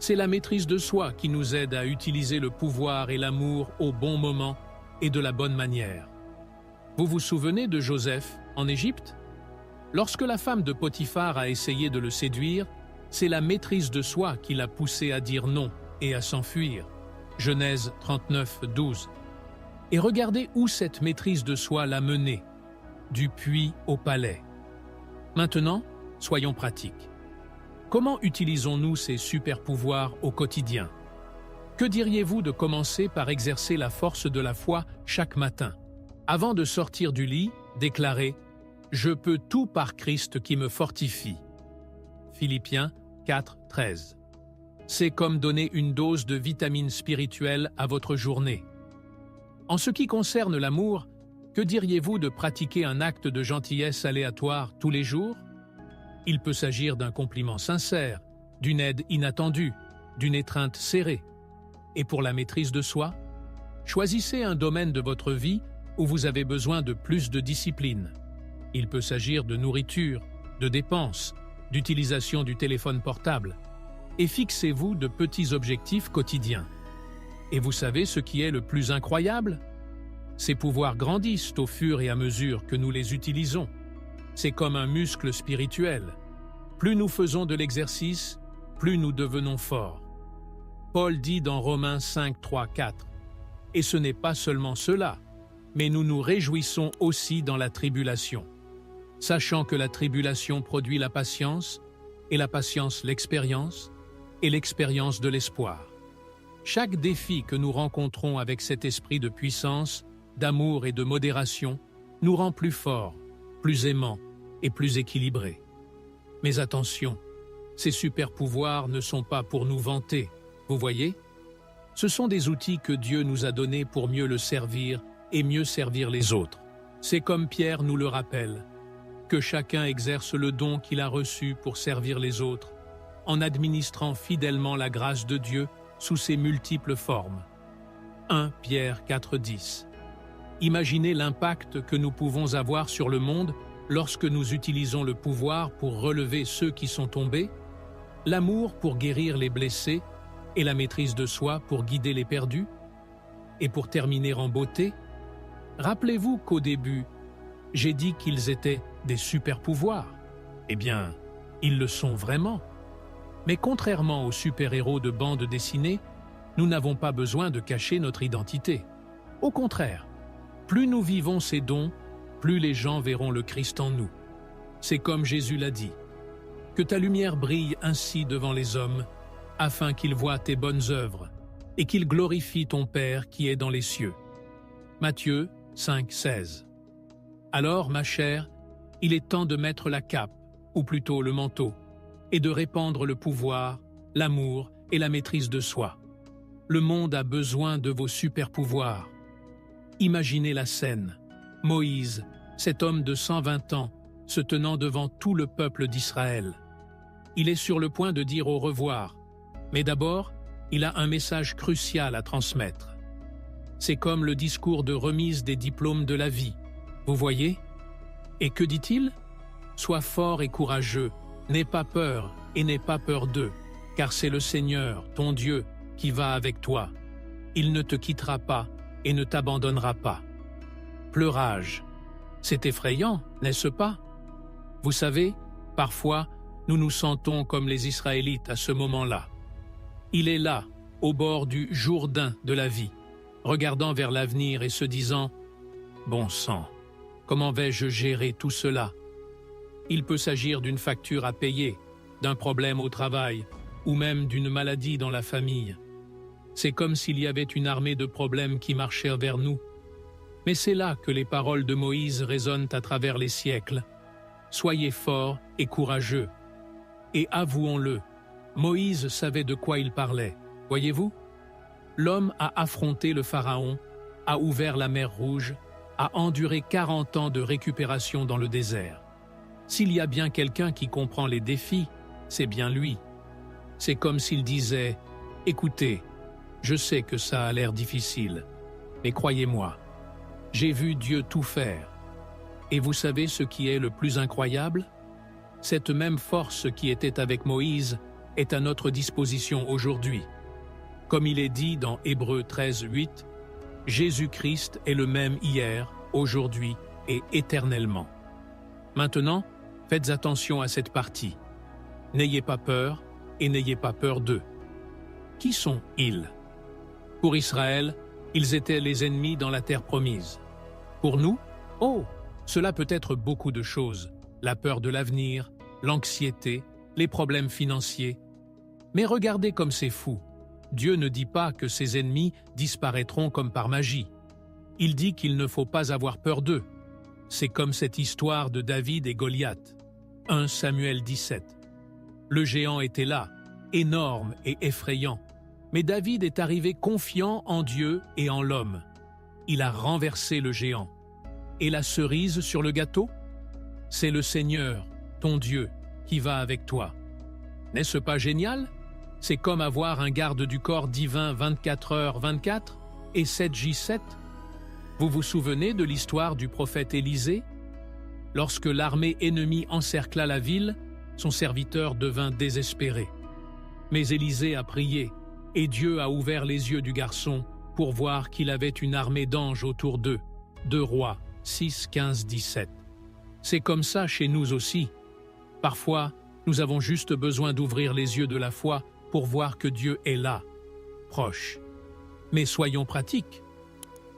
C'est la maîtrise de soi qui nous aide à utiliser le pouvoir et l'amour au bon moment et de la bonne manière. Vous vous souvenez de Joseph en Égypte? Lorsque la femme de Potiphar a essayé de le séduire, c'est la maîtrise de soi qui l'a poussé à dire non et à s'enfuir. Genèse 39:12. Et regardez où cette maîtrise de soi l'a mené, du puits au palais. Maintenant, soyons pratiques. Comment utilisons-nous ces super-pouvoirs au quotidien? Que diriez-vous de commencer par exercer la force de la foi chaque matin? Avant de sortir du lit, déclarez « Je peux tout par Christ qui me fortifie ». Philippiens 4:13. C'est comme donner une dose de vitamine spirituelle à votre journée. En ce qui concerne l'amour, que diriez-vous de pratiquer un acte de gentillesse aléatoire tous les jours? Il peut s'agir d'un compliment sincère, d'une aide inattendue, d'une étreinte serrée. Et pour la maîtrise de soi, choisissez un domaine de votre vie où vous avez besoin de plus de discipline. Il peut s'agir de nourriture, de dépenses, d'utilisation du téléphone portable. Et fixez-vous de petits objectifs quotidiens. Et vous savez ce qui est le plus incroyable? Ces pouvoirs grandissent au fur et à mesure que nous les utilisons. C'est comme un muscle spirituel. Plus nous faisons de l'exercice, plus nous devenons forts. Paul dit dans Romains 5, 3, 4. Et ce n'est pas seulement cela, mais nous nous réjouissons aussi dans la tribulation, sachant que la tribulation produit la patience, et la patience l'expérience, et l'expérience de l'espoir. Chaque défi que nous rencontrons avec cet esprit de puissance, d'amour et de modération nous rend plus forts, plus aimants et plus équilibrés. Mais attention, ces super-pouvoirs ne sont pas pour nous vanter, vous voyez? Ce sont des outils que Dieu nous a donnés pour mieux le servir et mieux servir les autres. C'est comme Pierre nous le rappelle, que chacun exerce le don qu'il a reçu pour servir les autres, en administrant fidèlement la grâce de Dieu sous ses multiples formes. 1 Pierre 4,10. Imaginez l'impact que nous pouvons avoir sur le monde lorsque nous utilisons le pouvoir pour relever ceux qui sont tombés, l'amour pour guérir les blessés et la maîtrise de soi pour guider les perdus. Et pour terminer en beauté, rappelez-vous qu'au début, j'ai dit qu'ils étaient des super-pouvoirs. Eh bien, ils le sont vraiment. Mais contrairement aux super-héros de bande dessinée, nous n'avons pas besoin de cacher notre identité. Au contraire, plus nous vivons ces dons, plus les gens verront le Christ en nous. C'est comme Jésus l'a dit. Que ta lumière brille ainsi devant les hommes, afin qu'ils voient tes bonnes œuvres, et qu'ils glorifient ton Père qui est dans les cieux. Matthieu 5, 16. Alors, ma chère, il est temps de mettre la cape, ou plutôt le manteau, et de répandre le pouvoir, l'amour et la maîtrise de soi. Le monde a besoin de vos super-pouvoirs. Imaginez la scène. Moïse, cet homme de 120 ans, se tenant devant tout le peuple d'Israël. Il est sur le point de dire au revoir, mais d'abord, il a un message crucial à transmettre. C'est comme le discours de remise des diplômes de la vie. Vous voyez? Et que dit-il? Sois fort et courageux, n'aie pas peur et n'aie pas peur d'eux, car c'est le Seigneur, ton Dieu, qui va avec toi. Il ne te quittera pas et ne t'abandonnera pas. Pleurage. C'est effrayant, n'est-ce pas? Vous savez, parfois, nous nous sentons comme les Israélites à ce moment-là. Il est là, au bord du Jourdain de la vie, regardant vers l'avenir et se disant « Bon sang, comment vais-je gérer tout cela ?» Il peut s'agir d'une facture à payer, d'un problème au travail, ou même d'une maladie dans la famille. C'est comme s'il y avait une armée de problèmes qui marchaient vers nous. Mais c'est là que les paroles de Moïse résonnent à travers les siècles. Soyez forts et courageux. Et avouons-le, Moïse savait de quoi il parlait, voyez-vous? L'homme a affronté le Pharaon, a ouvert la mer Rouge, a enduré 40 ans de récupération dans le désert. S'il y a bien quelqu'un qui comprend les défis, c'est bien lui. C'est comme s'il disait « Écoutez, je sais que ça a l'air difficile, mais croyez-moi, j'ai vu Dieu tout faire. Et vous savez ce qui est le plus incroyable? Cette même force qui était avec Moïse est à notre disposition aujourd'hui. Comme il est dit dans Hébreux 13, 8, Jésus-Christ est le même hier, aujourd'hui et éternellement. Maintenant, faites attention à cette partie. N'ayez pas peur et n'ayez pas peur d'eux. Qui sont-ils? Pour Israël, ils étaient les ennemis dans la terre promise. Pour nous, oh, cela peut être beaucoup de choses. La peur de l'avenir, l'anxiété, les problèmes financiers. Mais regardez comme c'est fou. Dieu ne dit pas que ses ennemis disparaîtront comme par magie. Il dit qu'il ne faut pas avoir peur d'eux. C'est comme cette histoire de David et Goliath. 1 Samuel 17. Le géant était là, énorme et effrayant. Mais David est arrivé confiant en Dieu et en l'homme. Il a renversé le géant. Et la cerise sur le gâteau? C'est le Seigneur, ton Dieu, qui va avec toi. N'est-ce pas génial? C'est comme avoir un garde du corps divin 24h/24 et 7J7. Vous vous souvenez de l'histoire du prophète Élisée? Lorsque l'armée ennemie encercla la ville, son serviteur devint désespéré. Mais Élisée a prié, et Dieu a ouvert les yeux du garçon pour voir qu'il avait une armée d'anges autour d'eux. 2 Rois 6, 15, 17. C'est comme ça chez nous aussi. Parfois, nous avons juste besoin d'ouvrir les yeux de la foi pour voir que Dieu est là. proche. Mais soyons pratiques.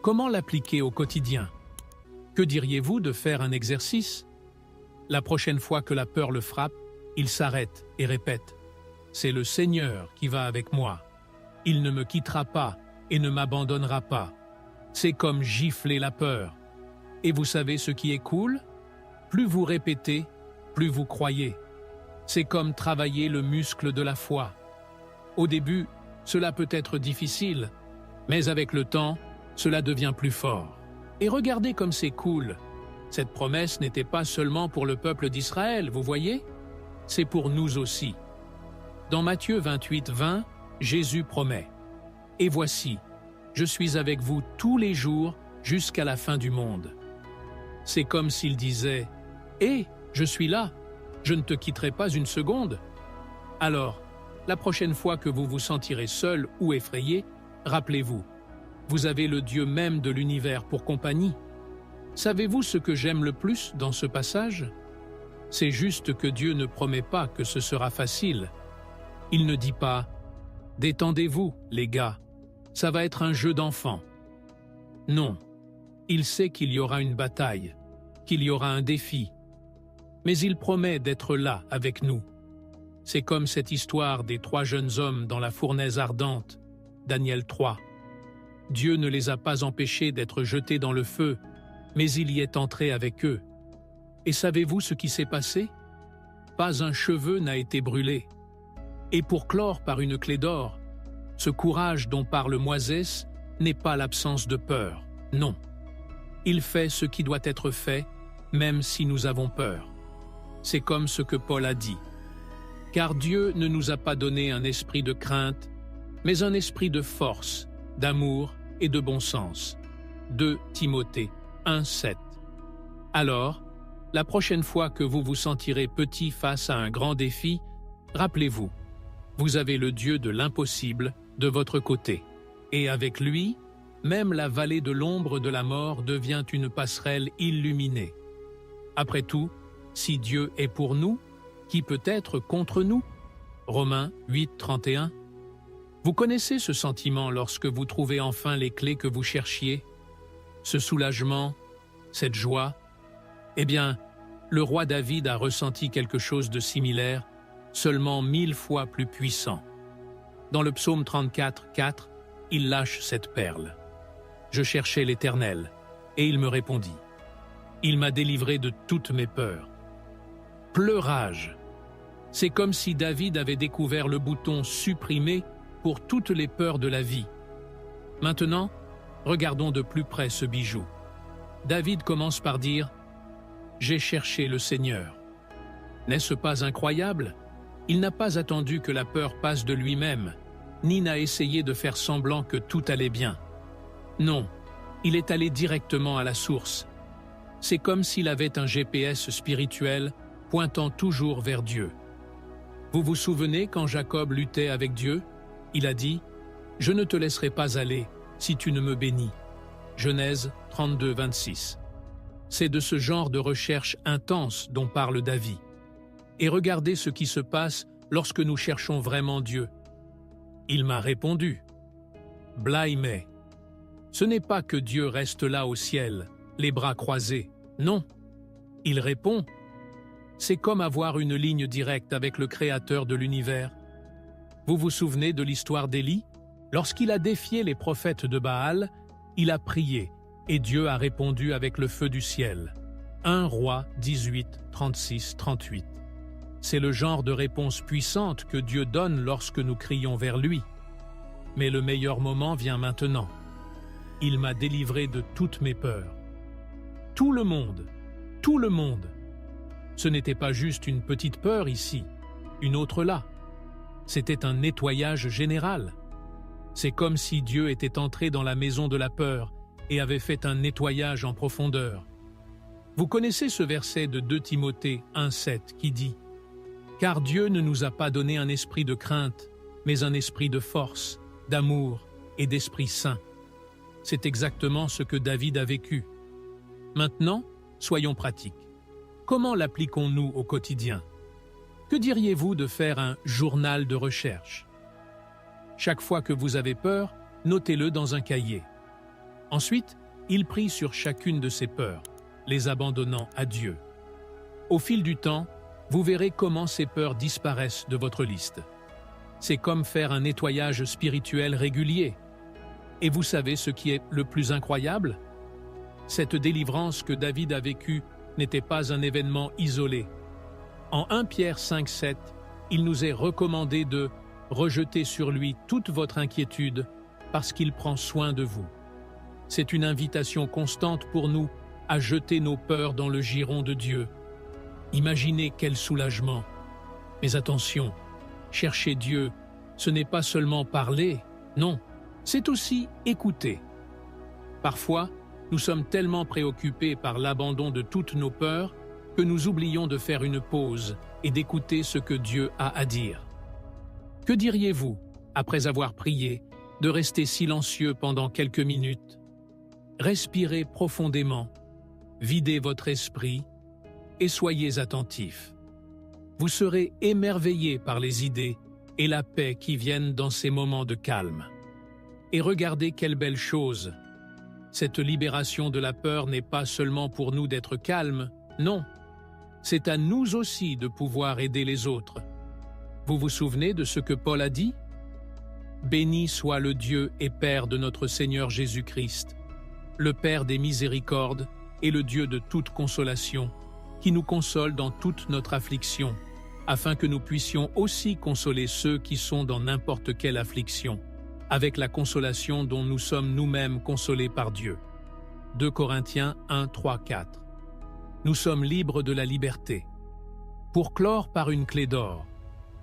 Comment l'appliquer au quotidien? Que diriez-vous de faire un exercice? La prochaine fois que la peur le frappe, il s'arrête et répète « C'est le Seigneur qui va avec moi. Il ne me quittera pas et ne m'abandonnera pas. » C'est comme gifler la peur. Et vous savez ce qui est cool? Plus vous répétez, plus vous croyez. C'est comme travailler le muscle de la foi. Au début, cela peut être difficile, mais avec le temps, cela devient plus fort. Et regardez comme c'est cool. Cette promesse n'était pas seulement pour le peuple d'Israël, vous voyez? C'est pour nous aussi. Dans Matthieu 28, 20, Jésus promet « Et voici, je suis avec vous tous les jours jusqu'à la fin du monde. » C'est comme s'il disait « Hé, je suis là, je ne te quitterai pas une seconde. » Alors, la prochaine fois que vous vous sentirez seul ou effrayé, rappelez-vous, vous avez le Dieu même de l'univers pour compagnie. Savez-vous ce que j'aime le plus dans ce passage? C'est juste que Dieu ne promet pas que ce sera facile. Il ne dit pas « Détendez-vous, les gars, ça va être un jeu d'enfant. » Non, il sait qu'il y aura une bataille, qu'il y aura un défi. Mais il promet d'être là avec nous. C'est comme cette histoire des 3 jeunes hommes dans la fournaise ardente, Daniel 3. Dieu ne les a pas empêchés d'être jetés dans le feu, mais il y est entré avec eux. Et savez-vous ce qui s'est passé? Pas un cheveu n'a été brûlé. Et pour clore par une clé d'or, ce courage dont parle Moïse n'est pas l'absence de peur, non. Il fait ce qui doit être fait, même si nous avons peur. C'est comme ce que Paul a dit. Car Dieu ne nous a pas donné un esprit de crainte, mais un esprit de force, d'amour et de bon sens. 2 Timothée 1,7. Alors, la prochaine fois que vous vous sentirez petit face à un grand défi, rappelez-vous, vous avez le Dieu de l'impossible de votre côté. Et avec lui, même la vallée de l'ombre de la mort devient une passerelle illuminée. Après tout, si Dieu est pour nous, qui peut être contre nous? Romains 8, 31. Vous connaissez ce sentiment lorsque vous trouvez enfin les clés que vous cherchiez? Ce soulagement, cette joie? Eh bien, le roi David a ressenti quelque chose de similaire, seulement 1000 fois plus puissant. Dans le psaume 34, 4, il lâche cette perle. « Je cherchais l'Éternel, et il me répondit. Il m'a délivré de toutes mes peurs. » Pleurage. C'est comme si David avait découvert le bouton « Supprimer » pour toutes les peurs de la vie. Maintenant, regardons de plus près ce bijou. David commence par dire « J'ai cherché le Seigneur ». N'est-ce pas incroyable? Il n'a pas attendu que la peur passe de lui-même, ni n'a essayé de faire semblant que tout allait bien. Non, il est allé directement à la source. C'est comme s'il avait un GPS spirituel pointant toujours vers Dieu. Vous vous souvenez quand Jacob luttait avec Dieu? Il a dit « Je ne te laisserai pas aller si tu ne me bénis ». Genèse 32, 26. C'est de ce genre de recherche intense dont parle David. Et regardez ce qui se passe lorsque nous cherchons vraiment Dieu. Il m'a répondu. Blaimé. Ce n'est pas que Dieu reste là au ciel, les bras croisés. Non. Il répond. C'est comme avoir une ligne directe avec le Créateur de l'univers. Vous vous souvenez de l'histoire d'Élie? Lorsqu'il a défié les prophètes de Baal, il a prié et Dieu a répondu avec le feu du ciel. 1 Roi 18, 36, 38. C'est le genre de réponse puissante que Dieu donne lorsque nous crions vers lui. Mais le meilleur moment vient maintenant. Il m'a délivré de toutes mes peurs. Tout le monde. Ce n'était pas juste une petite peur ici, une autre là. C'était un nettoyage général. C'est comme si Dieu était entré dans la maison de la peur et avait fait un nettoyage en profondeur. Vous connaissez ce verset de 2 Timothée 1,7 qui dit « Car Dieu ne nous a pas donné un esprit de crainte, mais un esprit de force, d'amour et d'esprit saint. » C'est exactement ce que David a vécu. Maintenant, soyons pratiques. Comment l'appliquons-nous au quotidien? Que diriez-vous de faire un journal de recherche? Chaque fois que vous avez peur, notez-le dans un cahier. Ensuite, il prie sur chacune de ces peurs, les abandonnant à Dieu. Au fil du temps, vous verrez comment ces peurs disparaissent de votre liste. C'est comme faire un nettoyage spirituel régulier. Et vous savez ce qui est le plus incroyable? Cette délivrance que David a vécue n'était pas un événement isolé. En 1 Pierre 5,7, il nous est recommandé de « rejeter sur lui toute votre inquiétude, parce qu'il prend soin de vous ». C'est une invitation constante pour nous à jeter nos peurs dans le giron de Dieu. Imaginez quel soulagement. Mais attention, chercher Dieu, ce n'est pas seulement parler, non, c'est aussi écouter. Parfois, nous sommes tellement préoccupés par l'abandon de toutes nos peurs que nous oublions de faire une pause et d'écouter ce que Dieu a à dire. Que diriez-vous, après avoir prié, de rester silencieux pendant quelques minutes? Respirez profondément, videz votre esprit et soyez attentifs. Vous serez émerveillés par les idées et la paix qui viennent dans ces moments de calme. Et regardez quelle belle chose! Cette libération de la peur n'est pas seulement pour nous d'être calmes, non. C'est à nous aussi de pouvoir aider les autres. Vous vous souvenez de ce que Paul a dit? « Béni soit le Dieu et Père de notre Seigneur Jésus-Christ, le Père des miséricordes et le Dieu de toute consolation, qui nous console dans toute notre affliction, afin que nous puissions aussi consoler ceux qui sont dans n'importe quelle affliction, avec la consolation dont nous sommes nous-mêmes consolés par Dieu. » 2 Corinthiens 1, 3, 4. Nous sommes libres de la liberté. Pour clore par une clé d'or,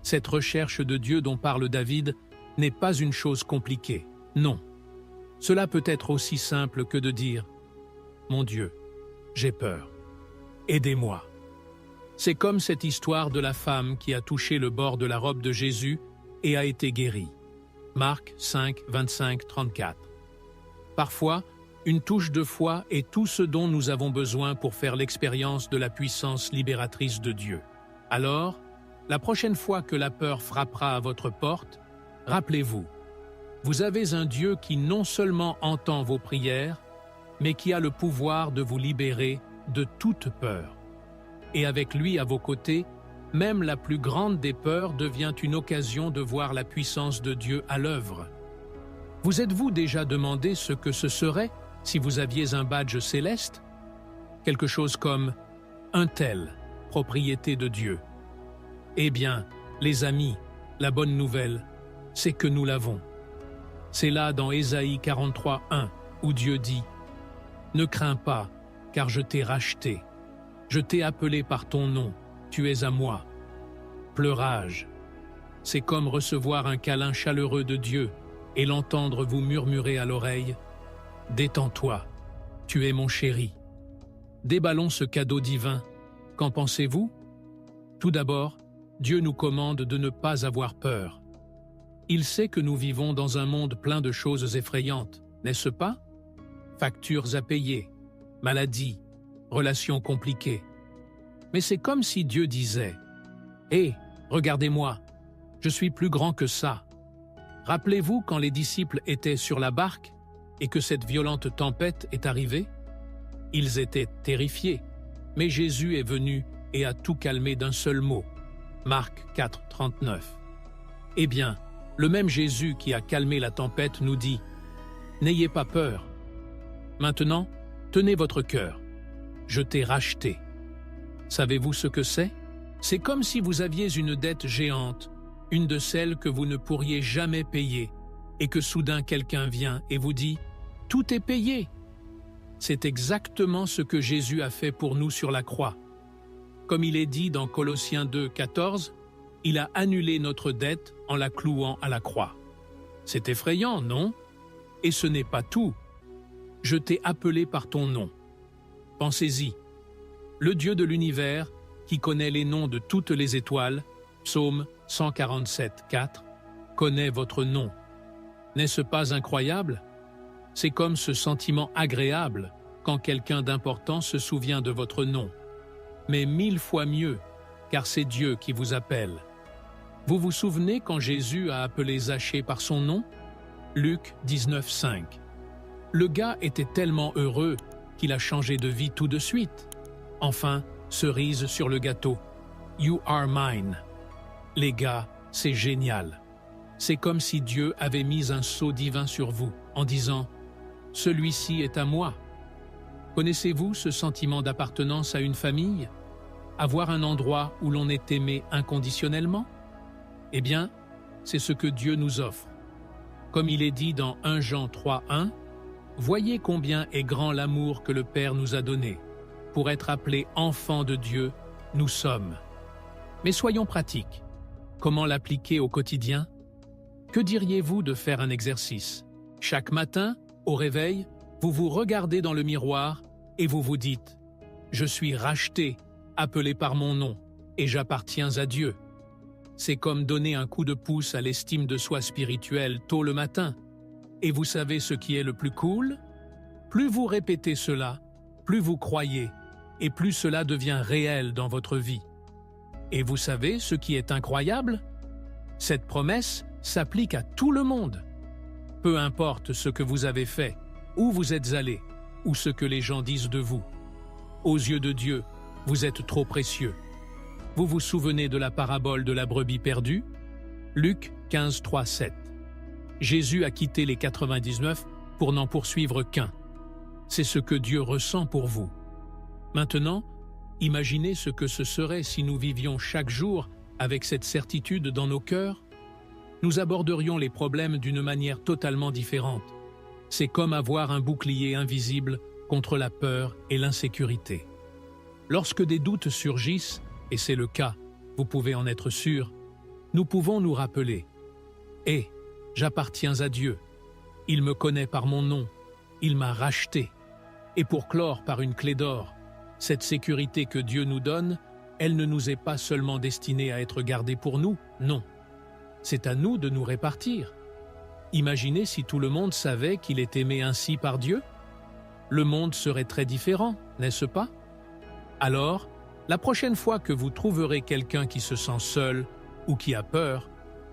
cette recherche de Dieu dont parle David n'est pas une chose compliquée, non. Cela peut être aussi simple que de dire « Mon Dieu, j'ai peur. Aidez-moi. » C'est comme cette histoire de la femme qui a touché le bord de la robe de Jésus et a été guérie. Marc 5, 25, 34. Parfois, une touche de foi est tout ce dont nous avons besoin pour faire l'expérience de la puissance libératrice de Dieu. Alors, la prochaine fois que la peur frappera à votre porte, rappelez-vous, vous avez un Dieu qui non seulement entend vos prières, mais qui a le pouvoir de vous libérer de toute peur. Et avec lui à vos côtés, même la plus grande des peurs devient une occasion de voir la puissance de Dieu à l'œuvre. Vous êtes-vous déjà demandé ce que ce serait si vous aviez un badge céleste? Quelque chose comme « un tel, propriété de Dieu ». Eh bien, les amis, la bonne nouvelle, c'est que nous l'avons. C'est là dans Ésaïe 43, 1, où Dieu dit « Ne crains pas, car je t'ai racheté. Je t'ai appelé par ton nom, tu es à moi. » Pleurage. C'est comme recevoir un câlin chaleureux de Dieu et l'entendre vous murmurer à l'oreille « Détends-toi, tu es mon chéri. » Déballons ce cadeau divin. Qu'en pensez-vous? Tout d'abord, Dieu nous commande de ne pas avoir peur. Il sait que nous vivons dans un monde plein de choses effrayantes, n'est-ce pas? Factures à payer, maladies, relations compliquées. Mais c'est comme si Dieu disait « Hé, regardez-moi, je suis plus grand que ça. » Rappelez-vous quand les disciples étaient sur la barque et que cette violente tempête est arrivée? Ils étaient terrifiés, mais Jésus est venu et a tout calmé d'un seul mot. Marc 4, 39. Eh bien, le même Jésus qui a calmé la tempête nous dit « N'ayez pas peur. Maintenant, tenez votre cœur. Je t'ai racheté. » Savez-vous ce que c'est? C'est comme si vous aviez une dette géante, une de celles que vous ne pourriez jamais payer, et que soudain quelqu'un vient et vous dit « Tout est payé !» C'est exactement ce que Jésus a fait pour nous sur la croix. Comme il est dit dans Colossiens 2, 14, il a annulé notre dette en la clouant à la croix. C'est effrayant, non? Et ce n'est pas tout. Je t'ai appelé par ton nom. Pensez-y. Le Dieu de l'univers, qui connaît les noms de toutes les étoiles, Psaume 147, 4, connaît votre nom. N'est-ce pas incroyable? C'est comme ce sentiment agréable quand quelqu'un d'important se souvient de votre nom. Mais 1000 fois mieux, car c'est Dieu qui vous appelle. Vous vous souvenez quand Jésus a appelé Zachée par son nom? Luc 19,5. Le gars était tellement heureux qu'il a changé de vie tout de suite. Enfin, cerise sur le gâteau. You are mine. Les gars, c'est génial. C'est comme si Dieu avait mis un sceau divin sur vous, en disant « Celui-ci est à moi ». Connaissez-vous ce sentiment d'appartenance à une famille? Avoir un endroit où l'on est aimé inconditionnellement? Eh bien, c'est ce que Dieu nous offre. Comme il est dit dans 1 Jean 3,1, « Voyez combien est grand l'amour que le Père nous a donné. Pour être appelés enfants de Dieu, nous sommes. » Mais soyons pratiques. Comment l'appliquer au quotidien? Que diriez-vous de faire un exercice? Chaque matin, au réveil, vous vous regardez dans le miroir et vous vous dites « Je suis racheté, appelé par mon nom, et j'appartiens à Dieu. » C'est comme donner un coup de pouce à l'estime de soi spirituelle tôt le matin. Et vous savez ce qui est le plus cool? Plus vous répétez cela, plus vous croyez, et plus cela devient réel dans votre vie. Et vous savez ce qui est incroyable? Cette promesse s'applique à tout le monde. Peu importe ce que vous avez fait, où vous êtes allé, ou ce que les gens disent de vous. Aux yeux de Dieu, vous êtes trop précieux. Vous vous souvenez de la parabole de la brebis perdue? Luc 15, 3, 7. Jésus a quitté les 99 pour n'en poursuivre qu'un. C'est ce que Dieu ressent pour vous. Maintenant, imaginez ce que ce serait si nous vivions chaque jour avec cette certitude dans nos cœurs. Nous aborderions les problèmes d'une manière totalement différente. C'est comme avoir un bouclier invisible contre la peur et l'insécurité. Lorsque des doutes surgissent, et c'est le cas, vous pouvez en être sûr, nous pouvons nous rappeler « Eh, j'appartiens à Dieu. Il me connaît par mon nom. Il m'a racheté. » Et pour clore par une clé d'or, cette sécurité que Dieu nous donne, elle ne nous est pas seulement destinée à être gardée pour nous, non. C'est à nous de nous répartir. Imaginez si tout le monde savait qu'il est aimé ainsi par Dieu. Le monde serait très différent, n'est-ce pas? Alors, la prochaine fois que vous trouverez quelqu'un qui se sent seul ou qui a peur,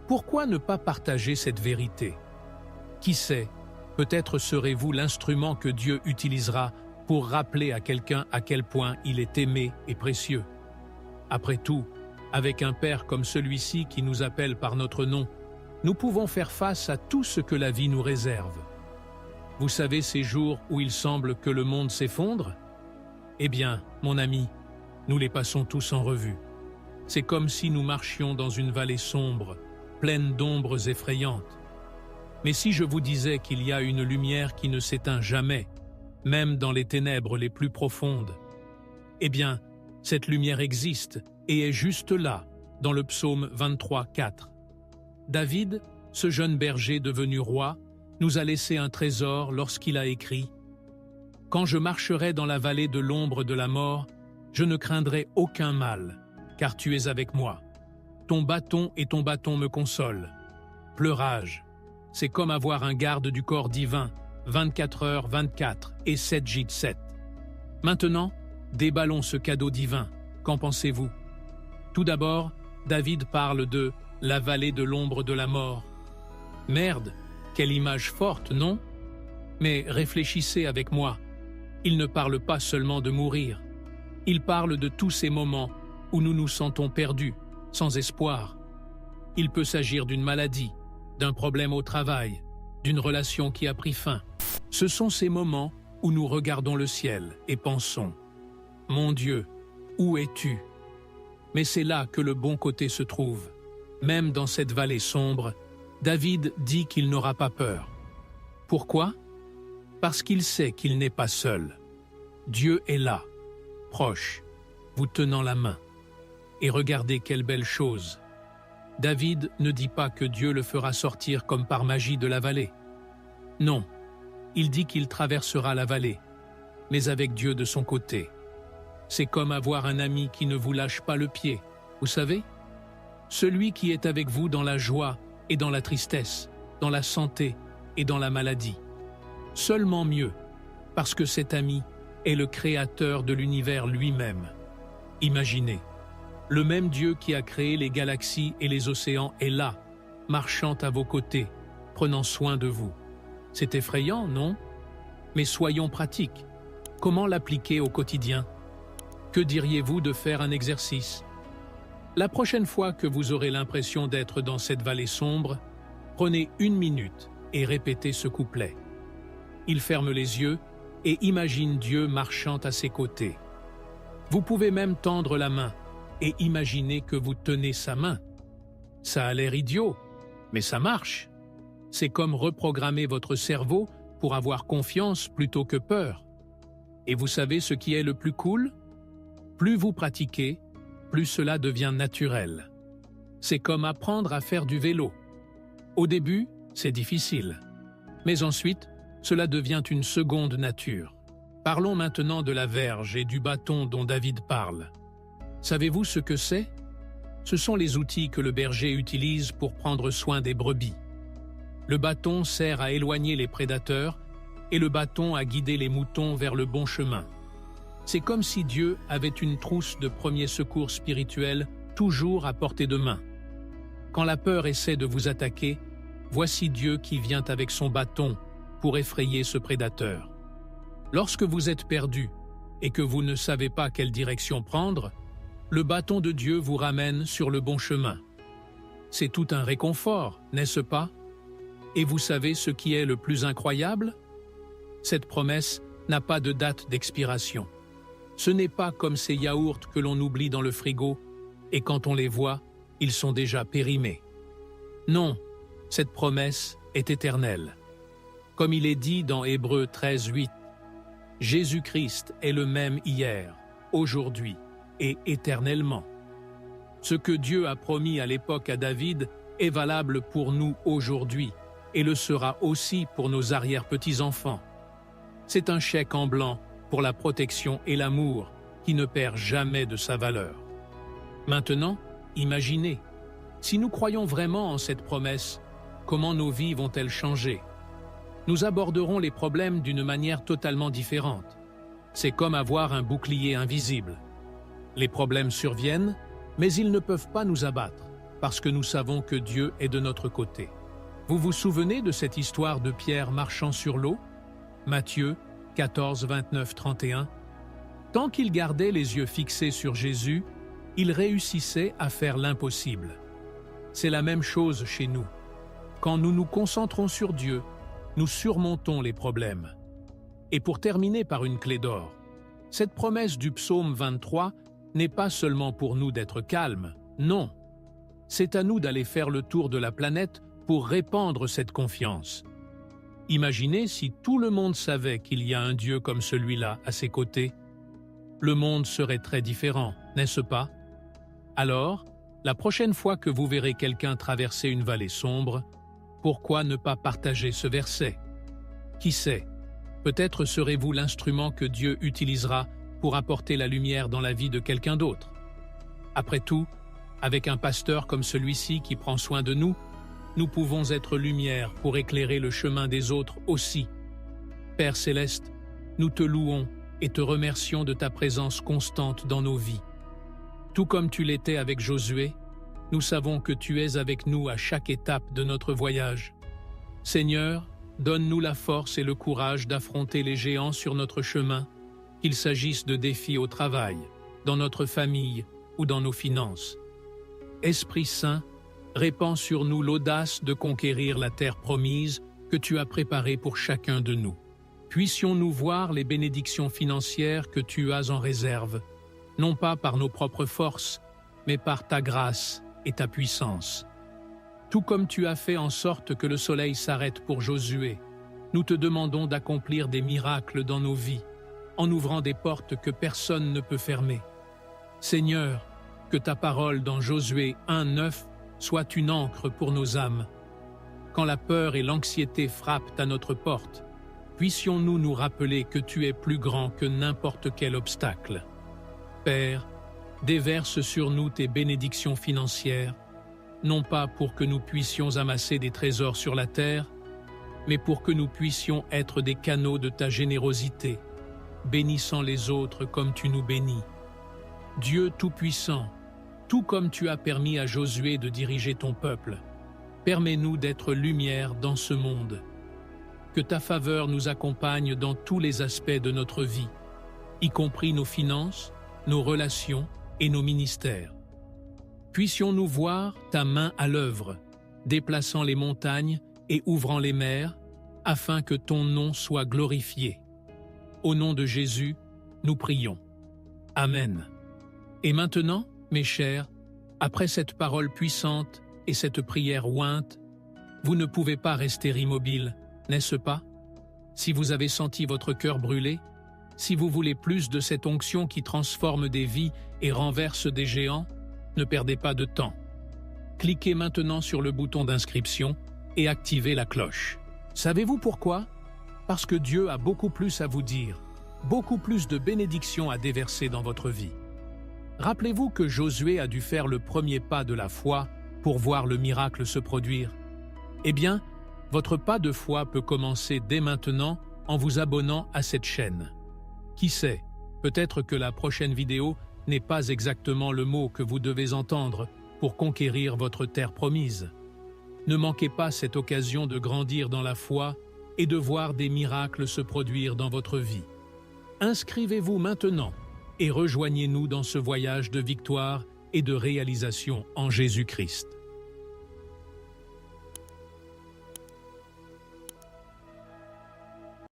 pourquoi ne pas partager cette vérité? Qui sait, peut-être serez-vous l'instrument que Dieu utilisera pour rappeler à quelqu'un à quel point il est aimé et précieux. Après tout, avec un Père comme celui-ci qui nous appelle par notre nom, nous pouvons faire face à tout ce que la vie nous réserve. Vous savez ces jours où il semble que le monde s'effondre? Eh bien, mon ami, nous les passons tous en revue. C'est comme si nous marchions dans une vallée sombre, pleine d'ombres effrayantes. Mais si je vous disais qu'il y a une lumière qui ne s'éteint jamais, même dans les ténèbres les plus profondes, eh bien, cette lumière existe et est juste là, dans le psaume 23, 4. David, ce jeune berger devenu roi, nous a laissé un trésor lorsqu'il a écrit « Quand je marcherai dans la vallée de l'ombre de la mort, je ne craindrai aucun mal, car tu es avec moi. Ton bâton et ton bâton me consolent. Pleurage, c'est comme avoir un garde du corps divin, 24h24 et 7 gîtes 7. Maintenant, déballons ce cadeau divin. Qu'en pensez-vous? Tout d'abord, David parle de « la vallée de l'ombre de la mort ». Merde, quelle image forte, non? Mais réfléchissez avec moi. Il ne parle pas seulement de mourir. Il parle de tous ces moments où nous nous sentons perdus, sans espoir. Il peut s'agir d'une maladie, d'un problème au travail, d'une relation qui a pris fin. Ce sont ces moments où nous regardons le ciel et pensons « Mon Dieu, où es-tu » Mais c'est là que le bon côté se trouve. Même dans cette vallée sombre, David dit qu'il n'aura pas peur. Pourquoi? Parce qu'il sait qu'il n'est pas seul. Dieu est là, proche, vous tenant la main. Et regardez quelle belle chose. David ne dit pas que Dieu le fera sortir comme par magie de la vallée. Non, il dit qu'il traversera la vallée, mais avec Dieu de son côté. C'est comme avoir un ami qui ne vous lâche pas le pied, vous savez? Celui qui est avec vous dans la joie et dans la tristesse, dans la santé et dans la maladie. Seulement mieux, parce que cet ami est le créateur de l'univers lui-même. Imaginez, Le même Dieu qui a créé les galaxies et les océans est là, marchant à vos côtés, prenant soin de vous. C'est effrayant, non? Mais soyons pratiques. Comment l'appliquer au quotidien? Que diriez-vous de faire un exercice? La prochaine fois que vous aurez l'impression d'être dans cette vallée sombre, prenez 1 minute et répétez ce couplet. Il ferme les yeux et imagine Dieu marchant à ses côtés. Vous pouvez même tendre la main et imaginer que vous tenez sa main. Ça a l'air idiot, mais ça marche. C'est comme reprogrammer votre cerveau pour avoir confiance plutôt que peur. Et vous savez ce qui est le plus cool? Plus vous pratiquez, plus cela devient naturel. C'est comme apprendre à faire du vélo. Au début, c'est difficile. Mais ensuite, cela devient une seconde nature. Parlons maintenant de la verge et du bâton dont David parle. Savez-vous ce que c'est? Ce sont les outils que le berger utilise pour prendre soin des brebis. Le bâton sert à éloigner les prédateurs et le bâton à guider les moutons vers le bon chemin. C'est comme si Dieu avait une trousse de premiers secours spirituels toujours à portée de main. Quand la peur essaie de vous attaquer, voici Dieu qui vient avec son bâton pour effrayer ce prédateur. Lorsque vous êtes perdu et que vous ne savez pas quelle direction prendre, le bâton de Dieu vous ramène sur le bon chemin. C'est tout un réconfort, n'est-ce pas? Et vous savez ce qui est le plus incroyable? Cette promesse n'a pas de date d'expiration. Ce n'est pas comme ces yaourts que l'on oublie dans le frigo et quand on les voit, ils sont déjà périmés. Non, cette promesse est éternelle. Comme il est dit dans Hébreux 13:8, Jésus-Christ est le même hier, aujourd'hui et éternellement. Ce que Dieu a promis à l'époque à David est valable pour nous aujourd'hui et le sera aussi pour nos arrière-petits-enfants. C'est un chèque en blanc pour la protection et l'amour qui ne perd jamais de sa valeur. Maintenant, imaginez, si nous croyons vraiment en cette promesse, comment nos vies vont-elles changer? Nous aborderons les problèmes d'une manière totalement différente. C'est comme avoir un bouclier invisible. Les problèmes surviennent, mais ils ne peuvent pas nous abattre, parce que nous savons que Dieu est de notre côté. Vous vous souvenez de cette histoire de Pierre marchant sur l'eau? Matthieu 14, 29, 31. Tant qu'il gardait les yeux fixés sur Jésus, il réussissait à faire l'impossible. C'est la même chose chez nous. Quand nous nous concentrons sur Dieu, nous surmontons les problèmes. Et pour terminer par une clé d'or, cette promesse du psaume 23 n'est pas seulement pour nous d'être calmes, non. C'est à nous d'aller faire le tour de la planète pour répandre cette confiance. Imaginez si tout le monde savait qu'il y a un Dieu comme celui-là à ses côtés. Le monde serait très différent, n'est-ce pas? Alors, la prochaine fois que vous verrez quelqu'un traverser une vallée sombre, pourquoi ne pas partager ce verset? Qui sait, peut-être serez-vous l'instrument que Dieu utilisera pour apporter la lumière dans la vie de quelqu'un d'autre. Après tout, avec un pasteur comme celui-ci qui prend soin de nous, nous pouvons être lumière pour éclairer le chemin des autres aussi. Père Céleste, nous te louons et te remercions de ta présence constante dans nos vies. Tout comme tu l'étais avec Josué, nous savons que tu es avec nous à chaque étape de notre voyage. Seigneur, donne-nous la force et le courage d'affronter les géants sur notre chemin, qu'il s'agisse de défis au travail, dans notre famille ou dans nos finances. Esprit Saint, répands sur nous l'audace de conquérir la terre promise que tu as préparée pour chacun de nous. Puissions-nous voir les bénédictions financières que tu as en réserve, non pas par nos propres forces, mais par ta grâce et ta puissance. Tout comme tu as fait en sorte que le soleil s'arrête pour Josué, nous te demandons d'accomplir des miracles dans nos vies, en ouvrant des portes que personne ne peut fermer. Seigneur, que ta parole dans Josué 1:9 soit une ancre pour nos âmes. Quand la peur et l'anxiété frappent à notre porte, puissions-nous nous rappeler que tu es plus grand que n'importe quel obstacle. Père, déverse sur nous tes bénédictions financières, non pas pour que nous puissions amasser des trésors sur la terre, mais pour que nous puissions être des canaux de ta générosité, bénissant les autres comme tu nous bénis. Dieu Tout-Puissant, Tout comme tu as permis à Josué de diriger ton peuple, permets-nous d'être lumière dans ce monde. Que ta faveur nous accompagne dans tous les aspects de notre vie, y compris nos finances, nos relations et nos ministères. Puissions-nous voir ta main à l'œuvre, déplaçant les montagnes et ouvrant les mers, afin que ton nom soit glorifié. Au nom de Jésus, nous prions. Amen. Et maintenant, mes chers, après cette parole puissante et cette prière ointe, vous ne pouvez pas rester immobile, n'est-ce pas? Si vous avez senti votre cœur brûler, si vous voulez plus de cette onction qui transforme des vies et renverse des géants, ne perdez pas de temps. Cliquez maintenant sur le bouton d'inscription et activez la cloche. Savez-vous pourquoi? Parce que Dieu a beaucoup plus à vous dire, beaucoup plus de bénédictions à déverser dans votre vie. Rappelez-vous que Josué a dû faire le premier pas de la foi pour voir le miracle se produire. Eh bien, votre pas de foi peut commencer dès maintenant en vous abonnant à cette chaîne. Qui sait, peut-être que la prochaine vidéo n'est pas exactement le mot que vous devez entendre pour conquérir votre terre promise. Ne manquez pas cette occasion de grandir dans la foi et de voir des miracles se produire dans votre vie. Inscrivez-vous maintenant et rejoignez-nous dans ce voyage de victoire et de réalisation en Jésus-Christ.